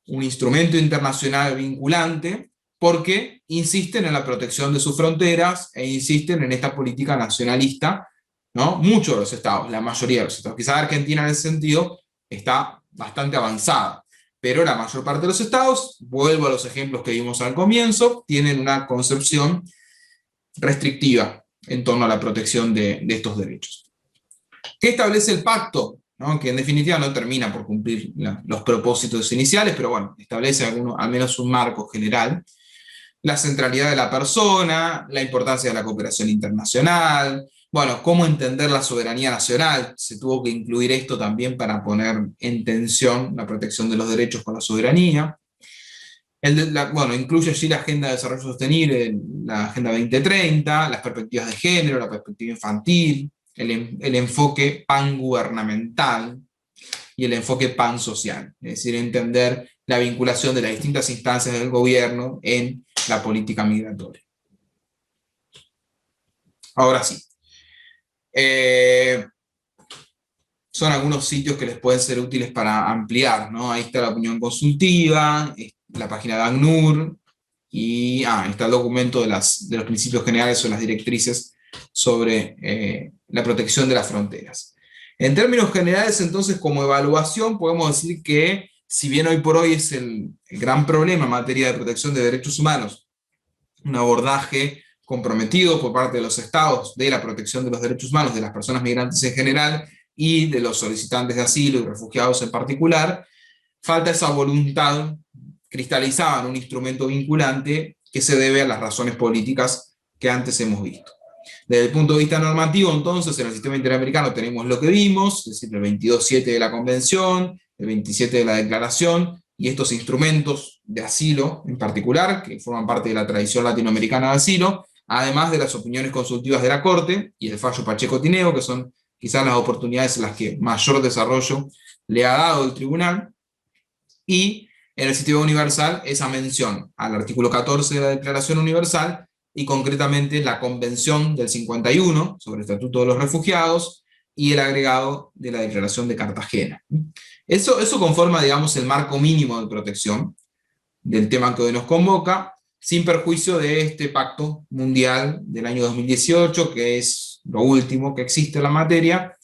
Speaker 1: un instrumento internacional vinculante porque insisten en la protección de sus fronteras e insisten en esta política nacionalista, ¿no? Muchos de los estados, la mayoría de los estados. Quizás Argentina en ese sentido está bastante avanzada, pero la mayor parte de los estados, vuelvo a los ejemplos que vimos al comienzo, tienen una concepción restrictiva en torno a la protección de estos derechos. ¿Qué establece el pacto? ¿No? Que en definitiva no termina por cumplir los propósitos iniciales, pero bueno, establece al menos un marco general. La centralidad de la persona, la importancia de la cooperación internacional, bueno, cómo entender la soberanía nacional. Se tuvo que incluir esto también para poner en tensión la protección de los derechos con la soberanía. Bueno, incluye allí la Agenda de Desarrollo Sostenible, la Agenda 2030, las perspectivas de género, la perspectiva infantil, el enfoque pangubernamental y el enfoque pansocial, es decir, entender la vinculación de las distintas instancias del gobierno en la política migratoria. Ahora sí. Son algunos sitios que les pueden ser útiles para ampliar, ¿no? Ahí está la opinión consultiva, la página de ACNUR, y está el documento de los principios generales o las directrices sobre la protección de las fronteras. En términos generales, entonces, como evaluación, podemos decir que, si bien hoy por hoy es el gran problema en materia de protección de derechos humanos, un abordaje comprometido por parte de los estados de la protección de los derechos humanos de las personas migrantes en general y de los solicitantes de asilo y refugiados en particular, falta esa voluntad cristalizada en un instrumento vinculante que se debe a las razones políticas que antes hemos visto. Desde el punto de vista normativo, entonces, en el sistema interamericano tenemos lo que vimos, es decir, el 22.7 de la Convención, el 27 de la Declaración, y estos instrumentos de asilo en particular, que forman parte de la tradición latinoamericana de asilo, además de las opiniones consultivas de la Corte y el fallo Pacheco-Tineo, que son quizás las oportunidades en las que mayor desarrollo le ha dado el tribunal, y en el sistema universal esa mención al artículo 14 de la Declaración Universal, y concretamente la Convención del 51 sobre el Estatuto de los Refugiados, y el agregado de la Declaración de Cartagena. Eso conforma, digamos, el marco mínimo de protección del tema que hoy nos convoca, sin perjuicio de este pacto mundial del año 2018, que es lo último que existe en la materia,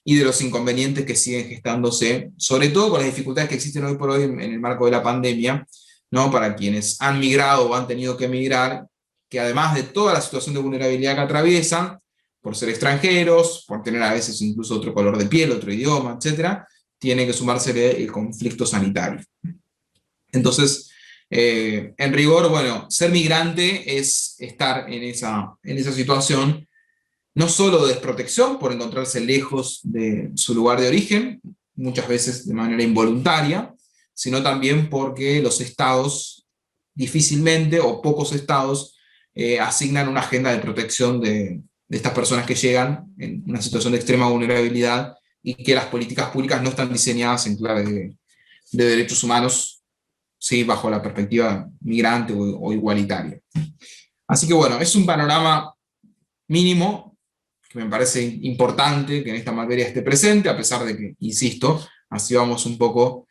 Speaker 1: y de los inconvenientes que siguen gestándose, sobre todo con las dificultades que existen hoy por hoy en el marco de la pandemia, ¿no? Para quienes han migrado o han tenido que emigrar, que además de toda la situación de vulnerabilidad que atraviesan, por ser extranjeros, por tener a veces incluso otro color de piel, otro idioma, etc., tiene que sumarse el conflicto sanitario. Entonces, en rigor, bueno, ser migrante es estar en esa situación, no solo de desprotección, por encontrarse lejos de su lugar de origen, muchas veces de manera involuntaria, sino también porque los estados difícilmente, o pocos estados, asignan una agenda de protección de estas personas que llegan en una situación de extrema vulnerabilidad, y que las políticas públicas no están diseñadas en clave de derechos humanos, ¿sí?, bajo la perspectiva migrante o igualitaria. Así que bueno, es un panorama mínimo que me parece importante que en esta materia esté presente, a pesar de que, insisto, así vamos un poco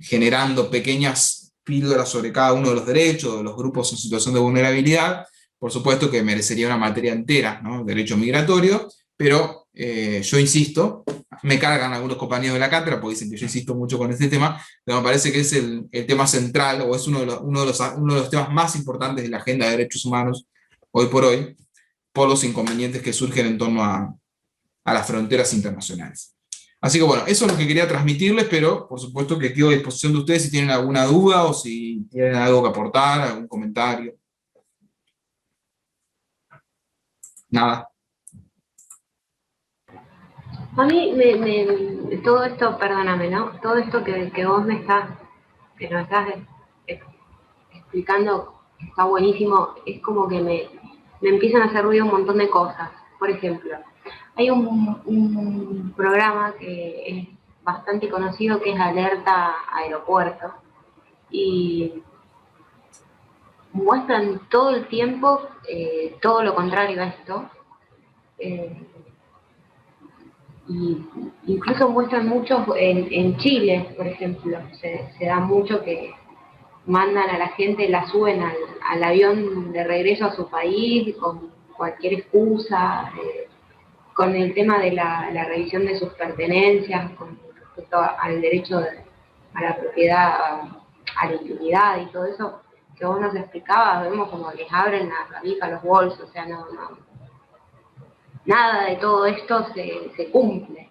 Speaker 1: generando pequeñas píldoras sobre cada uno de los derechos, de los grupos en situación de vulnerabilidad. Por supuesto que merecería una materia entera, ¿no? Derecho migratorio, pero yo insisto, me cargan algunos compañeros de la cátedra porque dicen que yo insisto mucho con este tema, pero me parece que es el tema central, o es uno de los temas más importantes de la agenda de derechos humanos hoy por hoy, por los inconvenientes que surgen en torno a las fronteras internacionales. Así que bueno, eso es lo que quería transmitirles, pero por supuesto que quedo a disposición de ustedes si tienen alguna duda o si tienen algo que aportar, algún comentario. Nada.
Speaker 2: A mí todo esto, perdóname, ¿no? Todo esto que vos que nos estás explicando, está buenísimo, es como que me empiezan a hacer ruido un montón de cosas. Por ejemplo, hay un programa que es bastante conocido que es Alerta Aeropuerto, y muestran todo el tiempo todo lo contrario a esto. Y incluso muestran mucho en Chile, por ejemplo, se da mucho que mandan a la gente, la suben al avión de regreso a su país con cualquier excusa, con el tema de la revisión de sus pertenencias, con respecto al derecho a la propiedad, a la intimidad y todo eso que vos nos explicabas. Vemos como les abren la valija, los bolsos, o sea, nada de todo esto se cumple.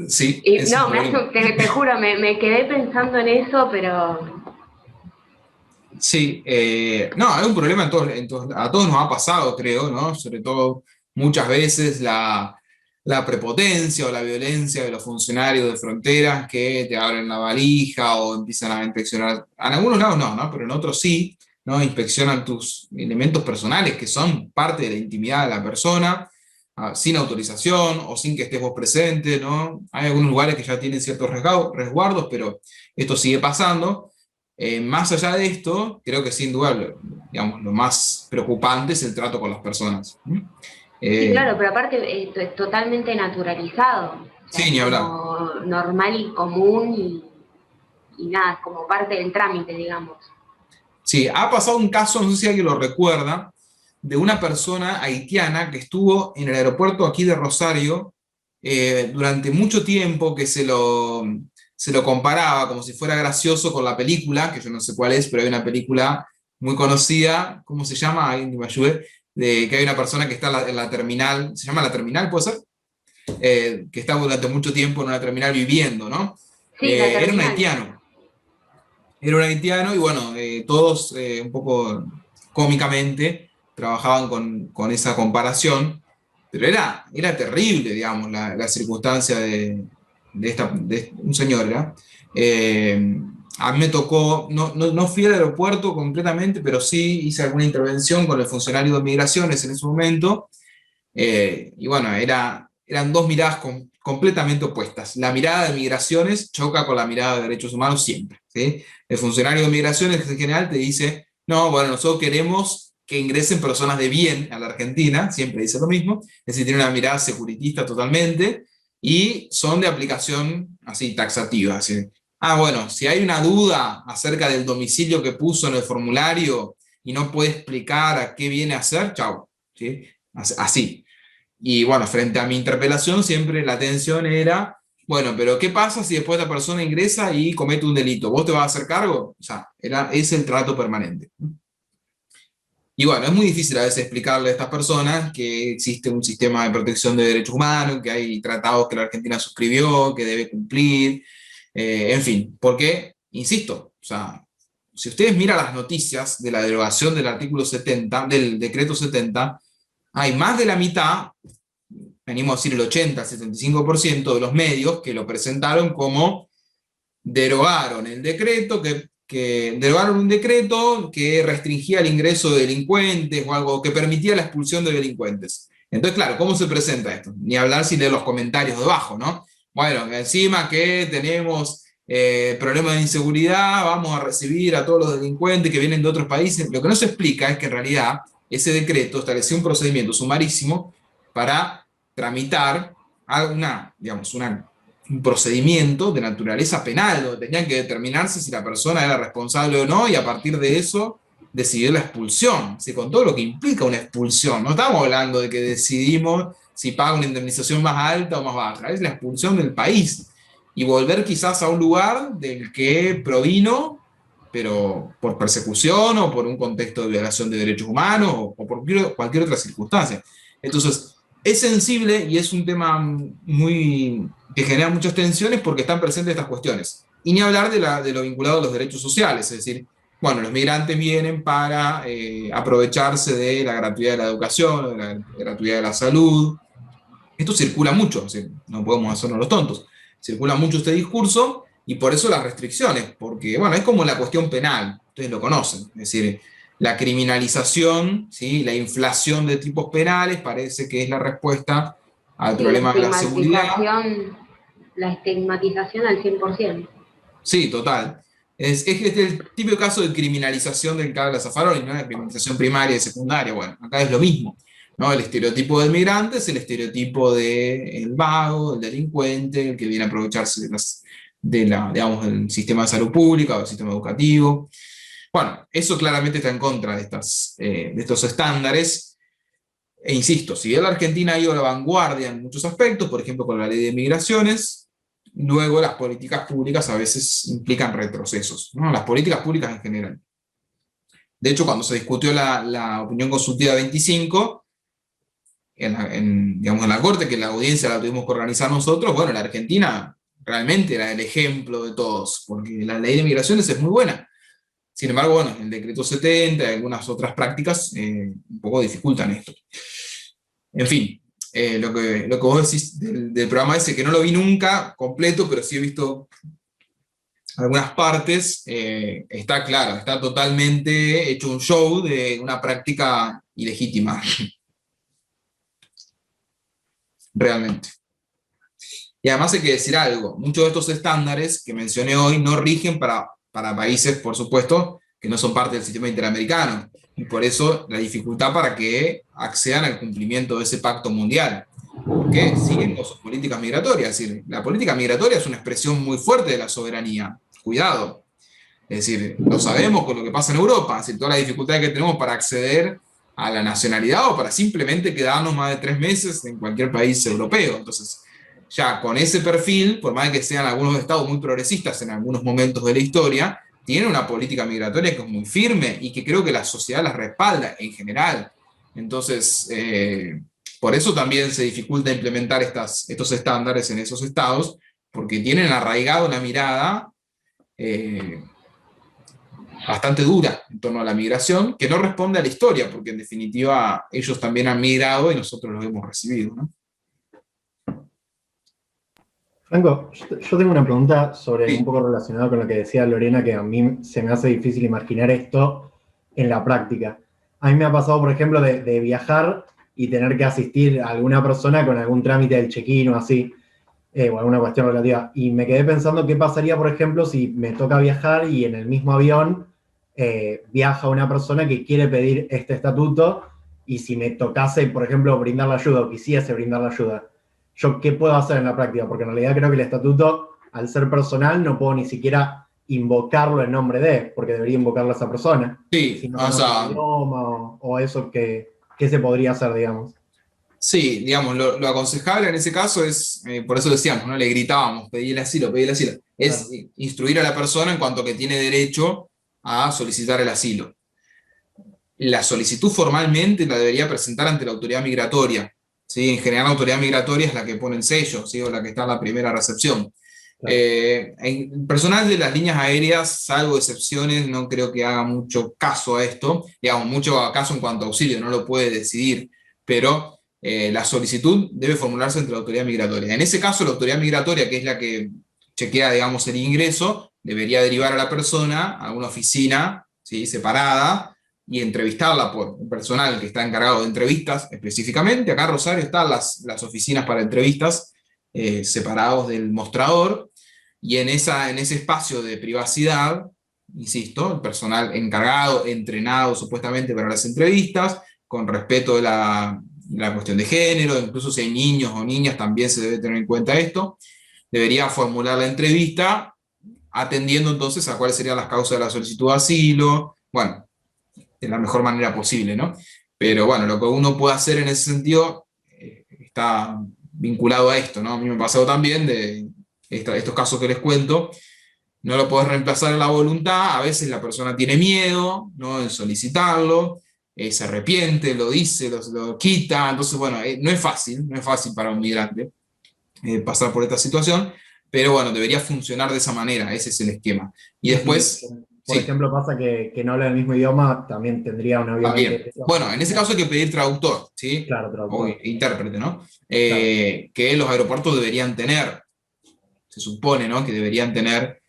Speaker 1: Sí.
Speaker 2: Y no, te juro, me quedé pensando en eso, pero...
Speaker 1: Sí, no, hay un problema a todos nos ha pasado, creo, ¿no? Sobre todo muchas veces la prepotencia o la violencia de los funcionarios de fronteras que te abren la valija o empiezan a inspeccionar. En algunos lados no, ¿no? Pero en otros sí, ¿no? Inspeccionan tus elementos personales que son parte de la intimidad de la persona, sin autorización o sin que estés vos presente, ¿no? Hay algunos lugares que ya tienen ciertos resguardos, pero esto sigue pasando. Más allá de esto, creo que sin duda, digamos, lo más preocupante es el trato con las personas.
Speaker 2: Sí, claro, pero aparte esto es totalmente naturalizado. O sea,
Speaker 1: Sí, ni hablar.
Speaker 2: como normal y común y nada, es como parte del trámite, digamos.
Speaker 1: Sí, ha pasado un caso, no sé si alguien lo recuerda, de una persona haitiana que estuvo en el aeropuerto aquí de Rosario durante mucho tiempo, que se lo comparaba como si fuera gracioso con la película, que yo no sé cuál es, pero hay una película muy conocida, ¿cómo se llama? Alguien que me ayude, de que hay una persona que está en la terminal, ¿se llama La Terminal, puede ser? Que está durante mucho tiempo en una terminal viviendo, ¿no?
Speaker 2: Sí, la
Speaker 1: Era un
Speaker 2: terminal.
Speaker 1: haitiano. Era un haitiano y bueno, todos un poco cómicamente trabajaban con esa comparación, pero era terrible, digamos, la circunstancia de un señor, ¿era? A mí me tocó, no fui al aeropuerto completamente, pero sí hice alguna intervención con el funcionario de migraciones en ese momento, y bueno, eran dos miradas completamente opuestas. La mirada de migraciones choca con la mirada de derechos humanos siempre, ¿sí? El funcionario de migraciones en general te dice, no, bueno, nosotros queremos que ingresen personas de bien a la Argentina, siempre dice lo mismo, es decir, tiene una mirada securitista totalmente, y son de aplicación así taxativa. Así. Bueno, si hay una duda acerca del domicilio que puso en el formulario y no puede explicar a qué viene a hacer, chau. ¿Sí? Así. Y bueno, frente a mi interpelación siempre la atención era, bueno, pero ¿qué pasa si después la persona ingresa y comete un delito? ¿Vos te vas a hacer cargo? O sea, es el trato permanente. Y bueno, es muy difícil a veces explicarle a estas personas que existe un sistema de protección de derechos humanos, que hay tratados que la Argentina suscribió, que debe cumplir, en fin, porque, insisto, o sea, si ustedes miran las noticias de la derogación del artículo 70, del decreto 70, hay más de la mitad, venimos a decir el 80-75% de los medios que lo presentaron como derogaron el decreto, que derogaron un decreto que restringía el ingreso de delincuentes o algo que permitía la expulsión de delincuentes. Entonces, claro, ¿cómo se presenta esto? Ni hablar sin leer los comentarios debajo, ¿no? Bueno, encima que tenemos problemas de inseguridad, vamos a recibir a todos los delincuentes que vienen de otros países. Lo que no se explica es que en realidad ese decreto estableció un procedimiento sumarísimo para tramitar un procedimiento de naturaleza penal, donde tenían que determinarse si la persona era responsable o no, y a partir de eso decidir la expulsión, ¿sí? Con todo lo que implica una expulsión. No estamos hablando de que decidimos si paga una indemnización más alta o más baja, es la expulsión del país y volver quizás a un lugar del que provino, pero por persecución o por un contexto de violación de derechos humanos o por cualquier otra circunstancia. Entonces, es sensible y es un tema que genera muchas tensiones porque están presentes estas cuestiones. Y ni hablar de lo vinculado a los derechos sociales, es decir, bueno, los migrantes vienen para aprovecharse de la gratuidad de la educación, de la gratuidad de la salud. Esto circula mucho, o sea, no podemos hacernos los tontos. Circula mucho este discurso y por eso las restricciones, porque, bueno, es como la cuestión penal, ustedes lo conocen, es decir, la criminalización, ¿sí? La inflación de tipos penales parece que es la respuesta al problema de la seguridad.
Speaker 2: La estigmatización al 100%.
Speaker 1: Sí, total. Es el típico caso de criminalización del que habla Zaffaroni, ¿no? La criminalización primaria y secundaria. Bueno, acá es lo mismo, ¿no? El estereotipo del migrante es el estereotipo del vago, del delincuente, el que viene a aprovecharse digamos, del sistema de salud pública o del sistema educativo. Bueno, eso claramente está en contra de estos estándares. E insisto, si bien la Argentina ha ido a la vanguardia en muchos aspectos, por ejemplo con la ley de migraciones, luego las políticas públicas a veces implican retrocesos, ¿no? Las políticas públicas en general. De hecho, cuando se discutió la opinión consultiva 25, digamos, en la Corte, que la audiencia la tuvimos que organizar nosotros, bueno, la Argentina realmente era el ejemplo de todos, porque la ley de migraciones es muy buena. Sin embargo, bueno, el decreto 70 y algunas otras prácticas un poco dificultan esto. En fin, lo que vos decís del programa ese, que no lo vi nunca completo, pero sí he visto algunas partes, está claro, está totalmente hecho un show de una práctica ilegítima. Realmente. Y además hay que decir algo, muchos de estos estándares que mencioné hoy no rigen para países, por supuesto, que no son parte del sistema interamericano, y por eso la dificultad para que accedan al cumplimiento de ese pacto mundial, porque siguen con sus políticas migratorias. Es decir, la política migratoria es una expresión muy fuerte de la soberanía, cuidado. Es decir, lo sabemos con lo que pasa en Europa, es decir, toda la dificultad que tenemos para acceder a la nacionalidad o para simplemente quedarnos más de 3 meses en cualquier país europeo. Entonces, ya con ese perfil, por más que sean algunos estados muy progresistas en algunos momentos de la historia, tienen una política migratoria que es muy firme y que creo que la sociedad las respalda en general. Entonces, por eso también se dificulta implementar estos estándares en esos estados, porque tienen arraigada una mirada bastante dura en torno a la migración, que no responde a la historia, porque en definitiva ellos también han migrado y nosotros los hemos recibido, ¿no?
Speaker 4: Franco, yo tengo una pregunta sobre
Speaker 1: Sí.
Speaker 4: un poco relacionado con lo que decía Lorena, que a mí se me hace difícil imaginar esto en la práctica. A mí me ha pasado, por ejemplo, de viajar y tener que asistir a alguna persona con algún trámite del check-in o así, o alguna cuestión relativa. Y me quedé pensando qué pasaría, por ejemplo, si me toca viajar y en el mismo avión viaja una persona que quiere pedir este estatuto, y si me tocase, por ejemplo, brindar la ayuda o quisiese brindar la ayuda, ¿yo qué puedo hacer en la práctica? Porque en realidad creo que el estatuto, al ser personal, no puedo ni siquiera invocarlo en nombre de, porque debería invocarlo a esa persona.
Speaker 1: Sí,
Speaker 4: Si no
Speaker 1: o
Speaker 4: conozco
Speaker 1: sea,
Speaker 4: el idioma o eso, ¿qué se podría hacer, digamos?
Speaker 1: sí, digamos, lo aconsejable en ese caso es, por eso decíamos, ¿no? Le gritábamos, pedí el asilo, es
Speaker 4: Claro.
Speaker 1: instruir a la persona en cuanto que tiene derecho a solicitar el asilo. La solicitud formalmente la debería presentar ante la autoridad migratoria, ¿sí? En general la autoridad migratoria es la que pone el sello, ¿sí? O la que está en la primera recepción.
Speaker 4: Claro.
Speaker 1: En personal de las líneas aéreas, salvo excepciones, no creo que haga mucho caso a esto, digamos, mucho caso en cuanto a auxilio, no lo puede decidir, pero la solicitud debe formularse ante la autoridad migratoria. En ese caso, la autoridad migratoria, que es la que chequea, digamos, el ingreso, debería derivar a la persona a una oficina, ¿sí? Separada, y entrevistarla por un personal que está encargado de entrevistas específicamente. Acá en Rosario están las oficinas para entrevistas separados del mostrador, y en ese espacio de privacidad, insisto, el personal encargado, entrenado supuestamente para las entrevistas, con respeto de la cuestión de género, incluso si hay niños o niñas también se debe tener en cuenta esto, debería formular la entrevista atendiendo entonces a cuáles serían las causas de la solicitud de asilo, bueno, de la mejor manera posible, ¿no? Pero bueno, lo que uno puede hacer en ese sentido está vinculado a esto, ¿no? A mí me ha pasado también de estos casos que les cuento, no lo podés reemplazar en la voluntad, a veces la persona tiene miedo, ¿no?, en solicitarlo, se arrepiente, lo dice, lo quita, entonces bueno, no es fácil para un migrante pasar por esta situación, pero bueno, debería funcionar de esa manera, ese es el esquema. Y después...
Speaker 4: Por
Speaker 1: Sí.
Speaker 4: ejemplo, pasa que no habla el mismo idioma, también tendría
Speaker 1: También.
Speaker 4: obviamente...
Speaker 1: Bueno, en ese caso hay que pedir traductor, ¿sí?
Speaker 4: Claro,
Speaker 1: O
Speaker 4: traductor.
Speaker 1: intérprete, ¿no?
Speaker 4: Claro.
Speaker 1: Que los aeropuertos deberían tener, se supone, ¿no?, que deberían tener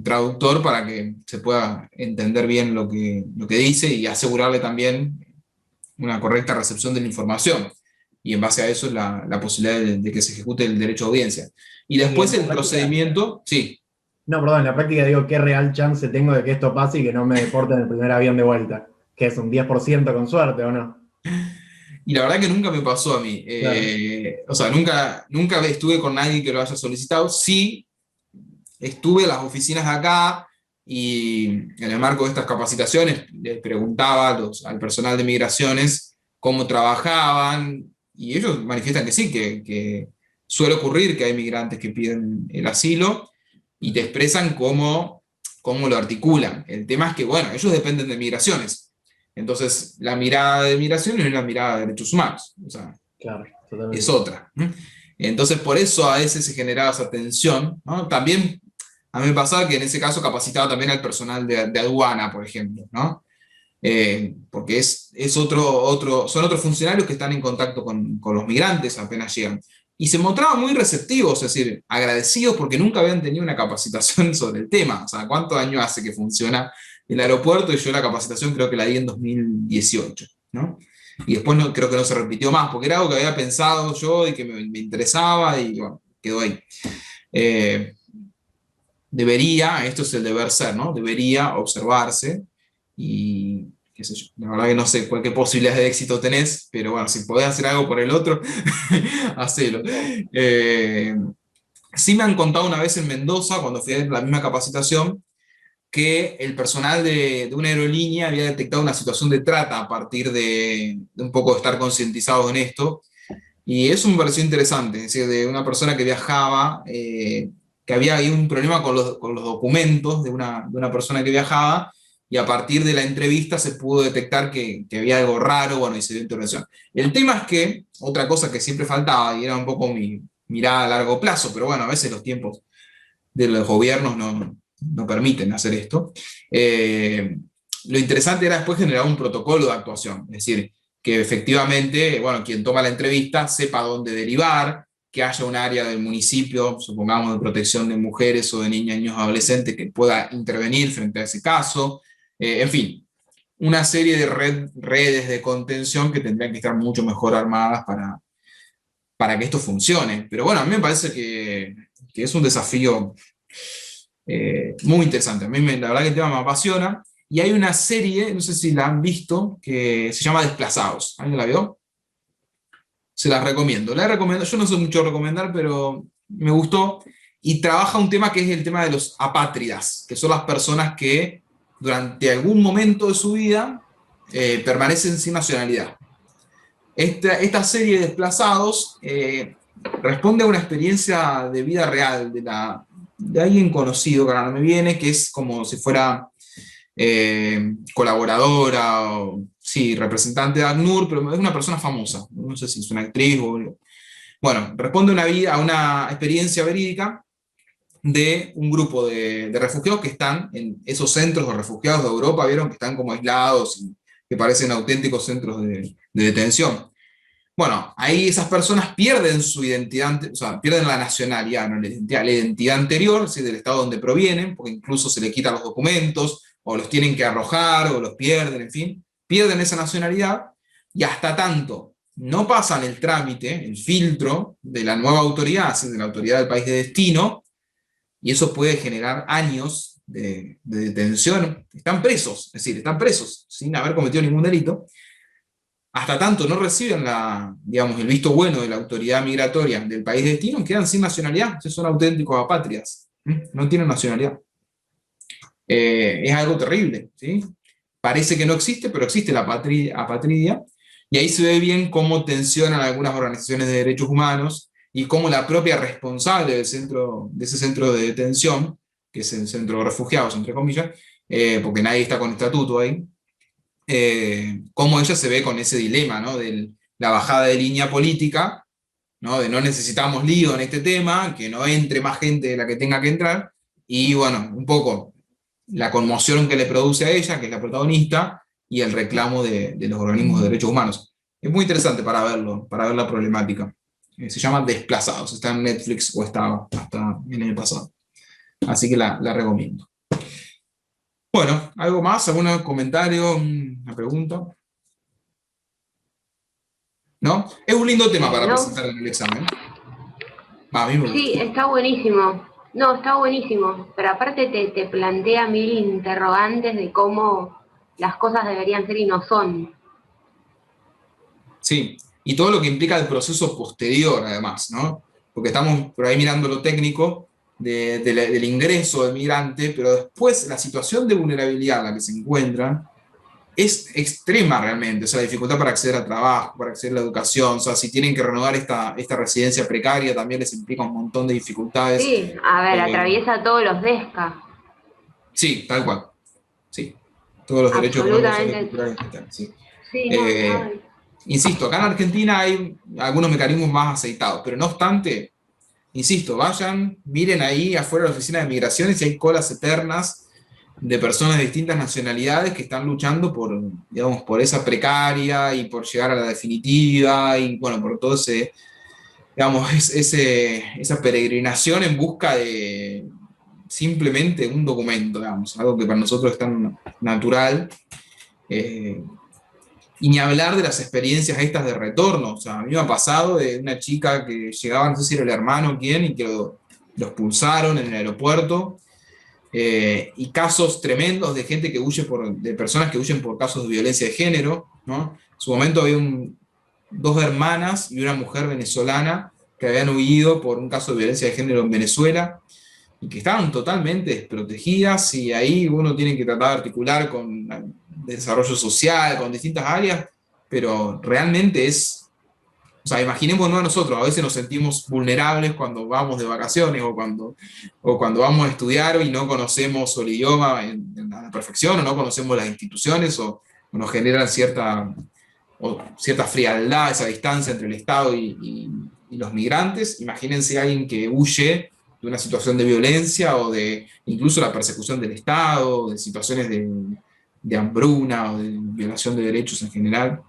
Speaker 1: traductor para que se pueda entender bien lo que dice y asegurarle también una correcta recepción de la información. Y en base a eso es la posibilidad de que se ejecute el derecho a audiencia. Y
Speaker 4: Y
Speaker 1: después
Speaker 4: en la
Speaker 1: el
Speaker 4: práctica,
Speaker 1: procedimiento, sí.
Speaker 4: no, perdón, en la práctica digo, ¿qué real chance tengo de que esto pase y que no me deporten el primer avión de vuelta? Que es un 10% con suerte, ¿o no?
Speaker 1: Y la verdad que nunca me pasó a mí.
Speaker 4: Claro,
Speaker 1: O sea, nunca estuve con nadie que lo haya solicitado. Sí, estuve en las oficinas de acá y en el marco de estas capacitaciones les preguntaba al personal de migraciones cómo trabajaban y ellos manifiestan que sí, que suele ocurrir que hay migrantes que piden el asilo y te expresan cómo lo articulan. El tema es que, bueno, ellos dependen de migraciones. Entonces, la mirada de migración no es la mirada de derechos humanos, o sea,
Speaker 4: claro,
Speaker 1: es
Speaker 4: totalmente.
Speaker 1: otra. Entonces, por eso a veces se generaba esa tensión, ¿no? También a mí me pasaba que en ese caso capacitaba también al personal de aduana, por ejemplo, ¿no? Porque son otros funcionarios que están en contacto con los migrantes apenas llegan. Y se mostraban muy receptivos, es decir, agradecidos porque nunca habían tenido una capacitación sobre el tema. O sea, ¿cuántos años hace que funciona el aeropuerto? Y yo la capacitación creo que la di en 2018, ¿no? Y después creo que no se repitió más, porque era algo que había pensado yo y que me interesaba y bueno, quedó ahí. Eh, esto es el deber ser, ¿no? Debería observarse y qué sé yo, la verdad que no sé qué posibilidades de éxito tenés, pero bueno, si podés hacer algo por el otro, hacelo. Sí me han contado una vez en Mendoza, cuando fui a la misma capacitación, que el personal de una aerolínea había detectado una situación de trata a partir de un poco estar concientizados en esto, y eso me pareció interesante, es decir, de una persona que viajaba, que había ahí un problema con los documentos de una persona que viajaba, y a partir de la entrevista se pudo detectar que había algo raro, bueno, y se dio intervención. El tema es que, otra cosa que siempre faltaba, y era un poco mi mirada a largo plazo, pero bueno, a veces los tiempos de los gobiernos no permiten hacer esto. Lo interesante era después generar un protocolo de actuación, es decir, que efectivamente, bueno, quien toma la entrevista sepa dónde derivar, que haya un área del municipio, supongamos de protección de mujeres o de niñas, niños, adolescentes, que pueda intervenir frente a ese caso. En fin, una serie de redes de contención que tendrían que estar mucho mejor armadas para que esto funcione. Pero bueno, a mí me parece que es un desafío muy interesante. A mí la verdad que el tema me apasiona. Y hay una serie, no sé si la han visto, que se llama Desplazados. ¿Alguien la vio? Se las recomiendo. La recomiendo. Yo no soy mucho a recomendar, pero me gustó. Y trabaja un tema que es el tema de los apátridas, que son las personas que durante algún momento de su vida permanecen sin nacionalidad. Esta serie de Desplazados responde a una experiencia de vida real de alguien conocido, que ahora no me viene, que es como si fuera colaboradora o sí, representante de ACNUR, pero es una persona famosa, no sé si es una actriz o... Bueno, responde a una experiencia verídica de un grupo de refugiados que están en esos centros de refugiados de Europa, vieron que están como aislados y que parecen auténticos centros de detención. Bueno, ahí esas personas pierden su identidad, o sea, pierden la nacionalidad, no la identidad anterior, ¿sí?, del estado donde provienen, porque incluso se les quitan los documentos, o los tienen que arrojar, o los pierden, en fin, pierden esa nacionalidad, y hasta tanto no pasan el trámite, el filtro de la nueva autoridad, ¿sí?, de la autoridad del país de destino, y eso puede generar años de detención. Están presos, es decir, están presos sin haber cometido ningún delito. Hasta tanto no reciben digamos, el visto bueno de la autoridad migratoria del país de destino, quedan sin nacionalidad, son auténticos apátridas, no tienen nacionalidad. Es algo terrible, ¿sí? Parece que no existe, pero existe la apatridia, y ahí se ve bien cómo tensionan algunas organizaciones de derechos humanos, y cómo la propia responsable de ese centro de detención, que es el centro de refugiados, entre comillas, porque nadie está con estatuto ahí, cómo ella se ve con ese dilema, ¿no? De la bajada de línea política, ¿no? De no necesitamos lío en este tema, que no entre más gente de la que tenga que entrar, y bueno, un poco la conmoción que le produce a ella, que es la protagonista, y el reclamo de los organismos de derechos humanos. Es muy interesante para verlo, para ver la problemática. Se llama Desplazados, está en Netflix o estaba hasta el año pasado. Así que la recomiendo. Bueno, ¿algo más? ¿Algún comentario? ¿Una pregunta? ¿No? Es un lindo tema para presentar en el examen. A mí me gusta.
Speaker 2: Sí, está buenísimo. No, está buenísimo. Pero aparte te plantea mil interrogantes de cómo las cosas deberían ser y no son.
Speaker 1: Sí, y todo lo que implica el proceso posterior, además, ¿no? Porque estamos por ahí mirando lo técnico del ingreso del migrante, pero después la situación de vulnerabilidad en la que se encuentran es extrema realmente. O sea, la dificultad para acceder al trabajo, para acceder a la educación, o sea, si tienen que renovar esta residencia precaria, también les implica un montón de dificultades.
Speaker 2: Sí, a ver, atraviesa todos los DESCA.
Speaker 1: Sí, tal cual. Sí, todos los derechos económicos y culturales que están, sí.
Speaker 2: Sí, no.
Speaker 1: Insisto, acá en Argentina hay algunos mecanismos más aceitados, pero no obstante, insisto, vayan, miren ahí afuera de la oficina de migraciones y hay colas eternas de personas de distintas nacionalidades que están luchando por, digamos, por esa precaria y por llegar a la definitiva y, bueno, por todo ese, digamos, esa peregrinación en busca de simplemente un documento, digamos, algo que para nosotros es tan natural. Y ni hablar de las experiencias estas de retorno. O sea, a mí me ha pasado de una chica que llegaba, no sé si era el hermano o quién, y que lo expulsaron en el aeropuerto. Y casos tremendos de gente que huye de personas que huyen por casos de violencia de género, ¿no? En su momento había dos hermanas y una mujer venezolana que habían huido por un caso de violencia de género en Venezuela y que estaban totalmente desprotegidas, y ahí uno tiene que tratar de articular con desarrollo social, con distintas áreas, pero realmente o sea, imaginémonos a nosotros, a veces nos sentimos vulnerables cuando vamos de vacaciones o cuando vamos a estudiar y no conocemos el idioma a la perfección, o no conocemos las instituciones, o nos generan cierta frialdad, esa distancia entre el Estado y los migrantes. Imagínense a alguien que huye de una situación de violencia o de incluso la persecución del Estado, de situaciones de hambruna o de violación de derechos en general.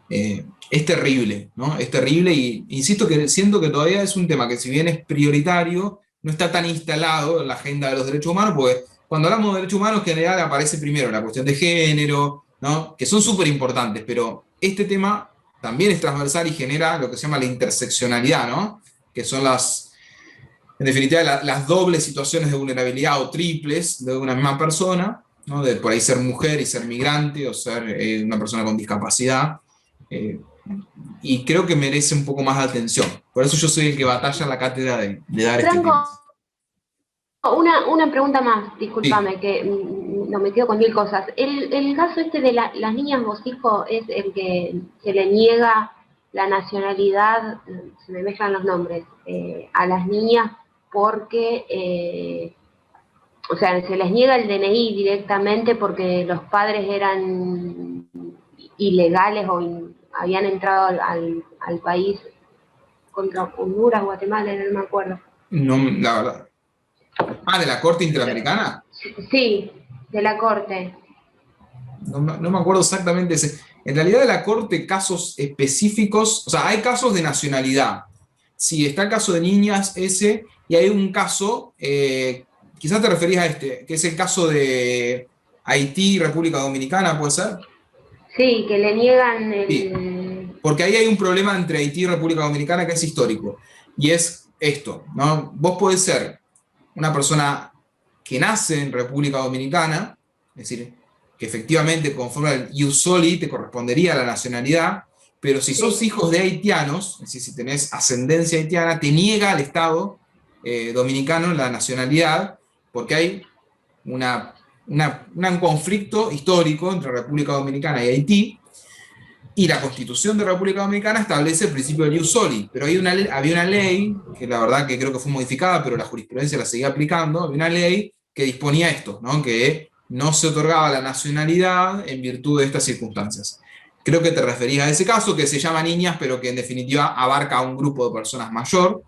Speaker 1: Es terrible, ¿no? Es terrible, y insisto que siento que todavía es un tema que, si bien es prioritario, no está tan instalado en la agenda de los derechos humanos, porque cuando hablamos de derechos humanos en general aparece primero la cuestión de género, ¿no? Que son súper importantes, pero este tema también es transversal y genera lo que se llama la interseccionalidad, ¿no? Que son en definitiva, las dobles situaciones de vulnerabilidad o triples de una misma persona, ¿no? De por ahí ser mujer y ser migrante, o ser una persona con discapacidad. Y creo que merece un poco más de atención. Por eso yo soy el que batalla en la cátedra de dar este tema.
Speaker 2: Una pregunta más, discúlpame, sí, que no me quedo con mil cosas. El caso este de las niñas Bosijo es el que se le niega la nacionalidad, se me mezclan los nombres, a las niñas porque, o sea, se les niega el DNI directamente porque los padres eran ilegales o habían entrado al país contra Honduras, Guatemala, no me acuerdo.
Speaker 1: No, la verdad. Ah, ¿de la Corte Interamericana?
Speaker 2: Sí, de la Corte.
Speaker 1: No me acuerdo exactamente ese. En realidad, de la Corte, casos específicos, o sea, hay casos de nacionalidad. Sí, está el caso de niñas ese, y hay un caso, quizás te referís a este, que es el caso de Haití y República Dominicana, ¿puede ser?
Speaker 2: Sí, que le niegan el...
Speaker 1: Sí, porque ahí hay un problema entre Haití y República Dominicana que es histórico, y es esto, ¿no? Vos podés ser una persona que nace en República Dominicana, es decir, que efectivamente conforme al ius soli te correspondería la nacionalidad, pero si sos hijos de haitianos, es decir, si tenés ascendencia haitiana, te niega al Estado dominicano la nacionalidad, porque hay un conflicto histórico entre República Dominicana y Haití, y la Constitución de República Dominicana establece el principio del ius soli, pero había una ley, que la verdad que creo que fue modificada, pero la jurisprudencia la seguía aplicando, había una ley que disponía esto, ¿no? Que no se otorgaba la nacionalidad en virtud de estas circunstancias. Creo que te referías a ese caso, que se llama niñas, pero que en definitiva abarca a un grupo de personas mayor,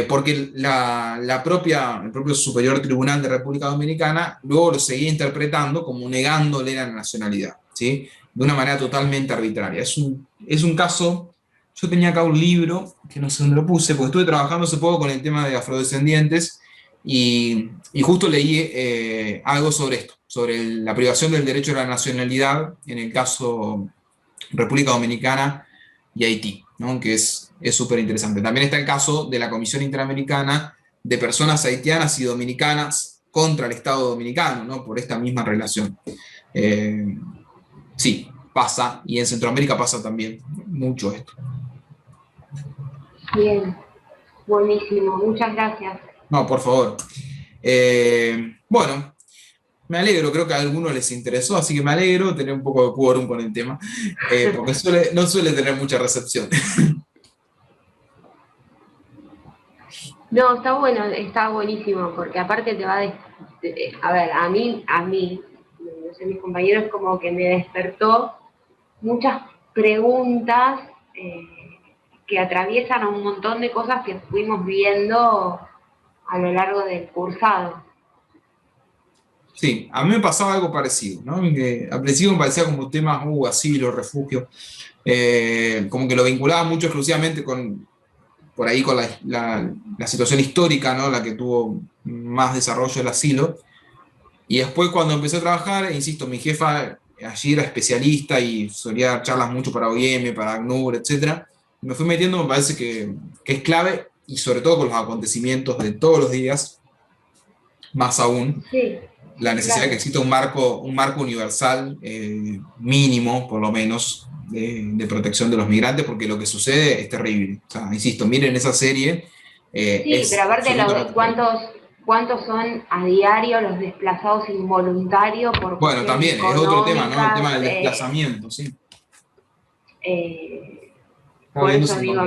Speaker 1: porque el propio Superior Tribunal de República Dominicana luego lo seguía interpretando como negándole la nacionalidad, ¿sí? De una manera totalmente arbitraria. Es un caso, yo tenía acá un libro, que no sé dónde lo puse, porque estuve trabajando hace poco con el tema de afrodescendientes, y justo leí algo sobre esto, sobre la privación del derecho a la nacionalidad en el caso República Dominicana y Haití, ¿no? Que es súper interesante. También está el caso de la Comisión Interamericana de personas haitianas y dominicanas contra el Estado dominicano, ¿no? Por esta misma relación. Sí, pasa, y en Centroamérica pasa también mucho esto.
Speaker 2: Bien, buenísimo, muchas gracias.
Speaker 1: No, por favor. Bueno, me alegro, creo que a algunos les interesó, así que me alegro tener un poco de quórum con el tema, porque no suele tener mucha recepción.
Speaker 2: No, está bueno, está buenísimo, porque aparte te va a ver, a mí, no sé, mis compañeros como que me despertó muchas preguntas que atraviesan un montón de cosas que fuimos viendo a lo largo del cursado.
Speaker 1: Sí, a mí me pasaba algo parecido, ¿no? Que al principio me parecía como temas, asilo, refugio, como que lo vinculaba mucho exclusivamente con la situación histórica, ¿no? La que tuvo más desarrollo el asilo. Y después cuando empecé a trabajar, insisto, mi jefa allí era especialista y solía dar charlas mucho para OIM, para ACNUR, etc. Me fui metiendo, me parece que es clave, y sobre todo con los acontecimientos de todos los días, más aún,
Speaker 2: sí,
Speaker 1: la necesidad de que exista un marco universal, mínimo, por lo menos, de protección de los migrantes, porque lo que sucede es terrible. O sea, insisto, miren esa serie.
Speaker 2: Sí, pero aparte, ¿cuántos son a diario los desplazados involuntarios por
Speaker 1: bueno, también, es otro tema, ¿no? El tema del
Speaker 2: económicas,
Speaker 1: desplazamiento, sí.
Speaker 2: por eso digo,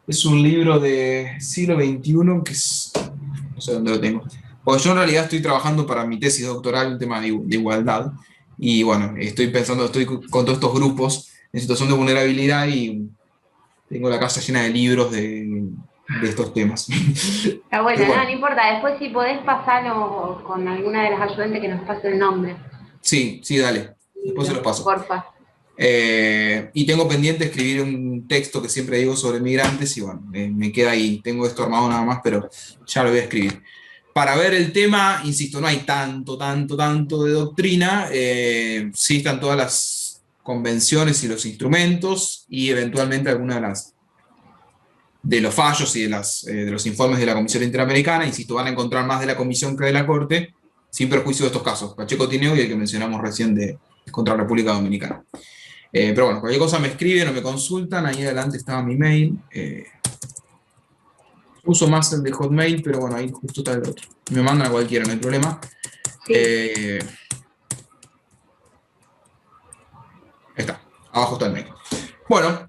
Speaker 1: es un libro de siglo XXI que no sé dónde lo tengo. Porque yo en realidad estoy trabajando para mi tesis doctoral en tema de igualdad, y bueno, estoy con todos estos grupos en situación de vulnerabilidad y tengo la casa llena de libros de estos temas.
Speaker 2: Está bueno, no importa, después si podés pasarlo con alguna de las ayudantes que nos pase el nombre.
Speaker 1: Sí, dale, después se los paso.
Speaker 2: Porfa.
Speaker 1: Y tengo pendiente escribir un texto que siempre digo sobre migrantes, y bueno, me queda ahí, tengo esto armado nada más, pero ya lo voy a escribir. Para ver el tema, insisto, no hay tanto de doctrina, sí están todas las convenciones y los instrumentos, y eventualmente algunas de los fallos y de los informes de la Comisión Interamericana. Insisto, van a encontrar más de la Comisión que de la Corte, sin perjuicio de estos casos, Pacheco Tineo y el que mencionamos recién contra la República Dominicana. Pero bueno, cualquier cosa me escriben o me consultan, ahí adelante estaba mi mail. Uso más el de Hotmail, pero bueno, ahí justo está el otro. Me mandan a cualquiera, no hay problema.
Speaker 2: Sí.
Speaker 1: Ahí está, abajo está el mail. Bueno,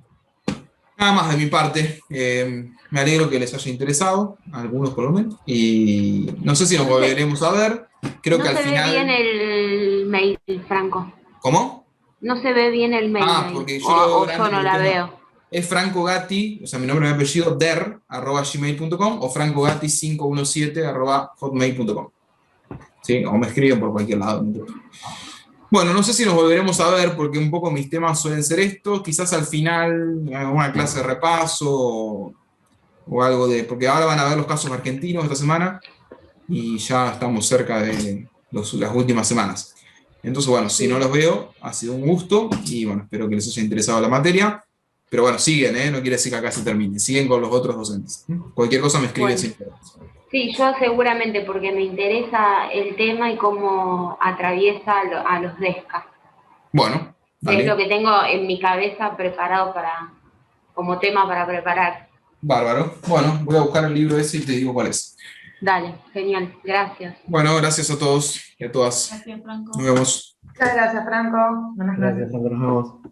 Speaker 1: nada más de mi parte. Me alegro que les haya interesado, a algunos por lo menos. Y no sé si nos volveremos a ver. Creo que al final.
Speaker 2: No se ve bien el mail, Franco.
Speaker 1: ¿Cómo?
Speaker 2: No se ve bien el mail.
Speaker 1: Porque yo
Speaker 2: yo no la veo.
Speaker 1: Es Franco Gatti, o sea, mi nombre y mi apellido, der@gmail.com, o francogatti517@hotmail.com. ¿Sí? O me escriben por cualquier lado. Bueno, no sé si nos volveremos a ver, porque un poco mis temas suelen ser estos. Quizás al final, alguna clase de repaso o algo porque ahora van a ver los casos argentinos esta semana y ya estamos cerca de las últimas semanas. Entonces, bueno, si no los veo, ha sido un gusto y bueno, espero que les haya interesado la materia. Pero bueno, siguen, no quiere decir que acá se termine. Siguen con los otros docentes. Cualquier cosa me escriben sin problema.
Speaker 2: Sí, yo seguramente porque me interesa el tema y cómo atraviesa a los Descas.
Speaker 1: Bueno,
Speaker 2: Es lo
Speaker 1: dale.
Speaker 2: que tengo en mi cabeza preparado como tema para preparar.
Speaker 1: Bárbaro. Bueno, voy a buscar el libro ese y te digo cuál es.
Speaker 2: Dale, genial, gracias.
Speaker 1: Bueno, gracias a todos y a todas.
Speaker 5: Gracias, Franco.
Speaker 1: Nos vemos.
Speaker 3: Muchas gracias, Franco. Buenas noches.
Speaker 4: Gracias, Sandra, nos vemos.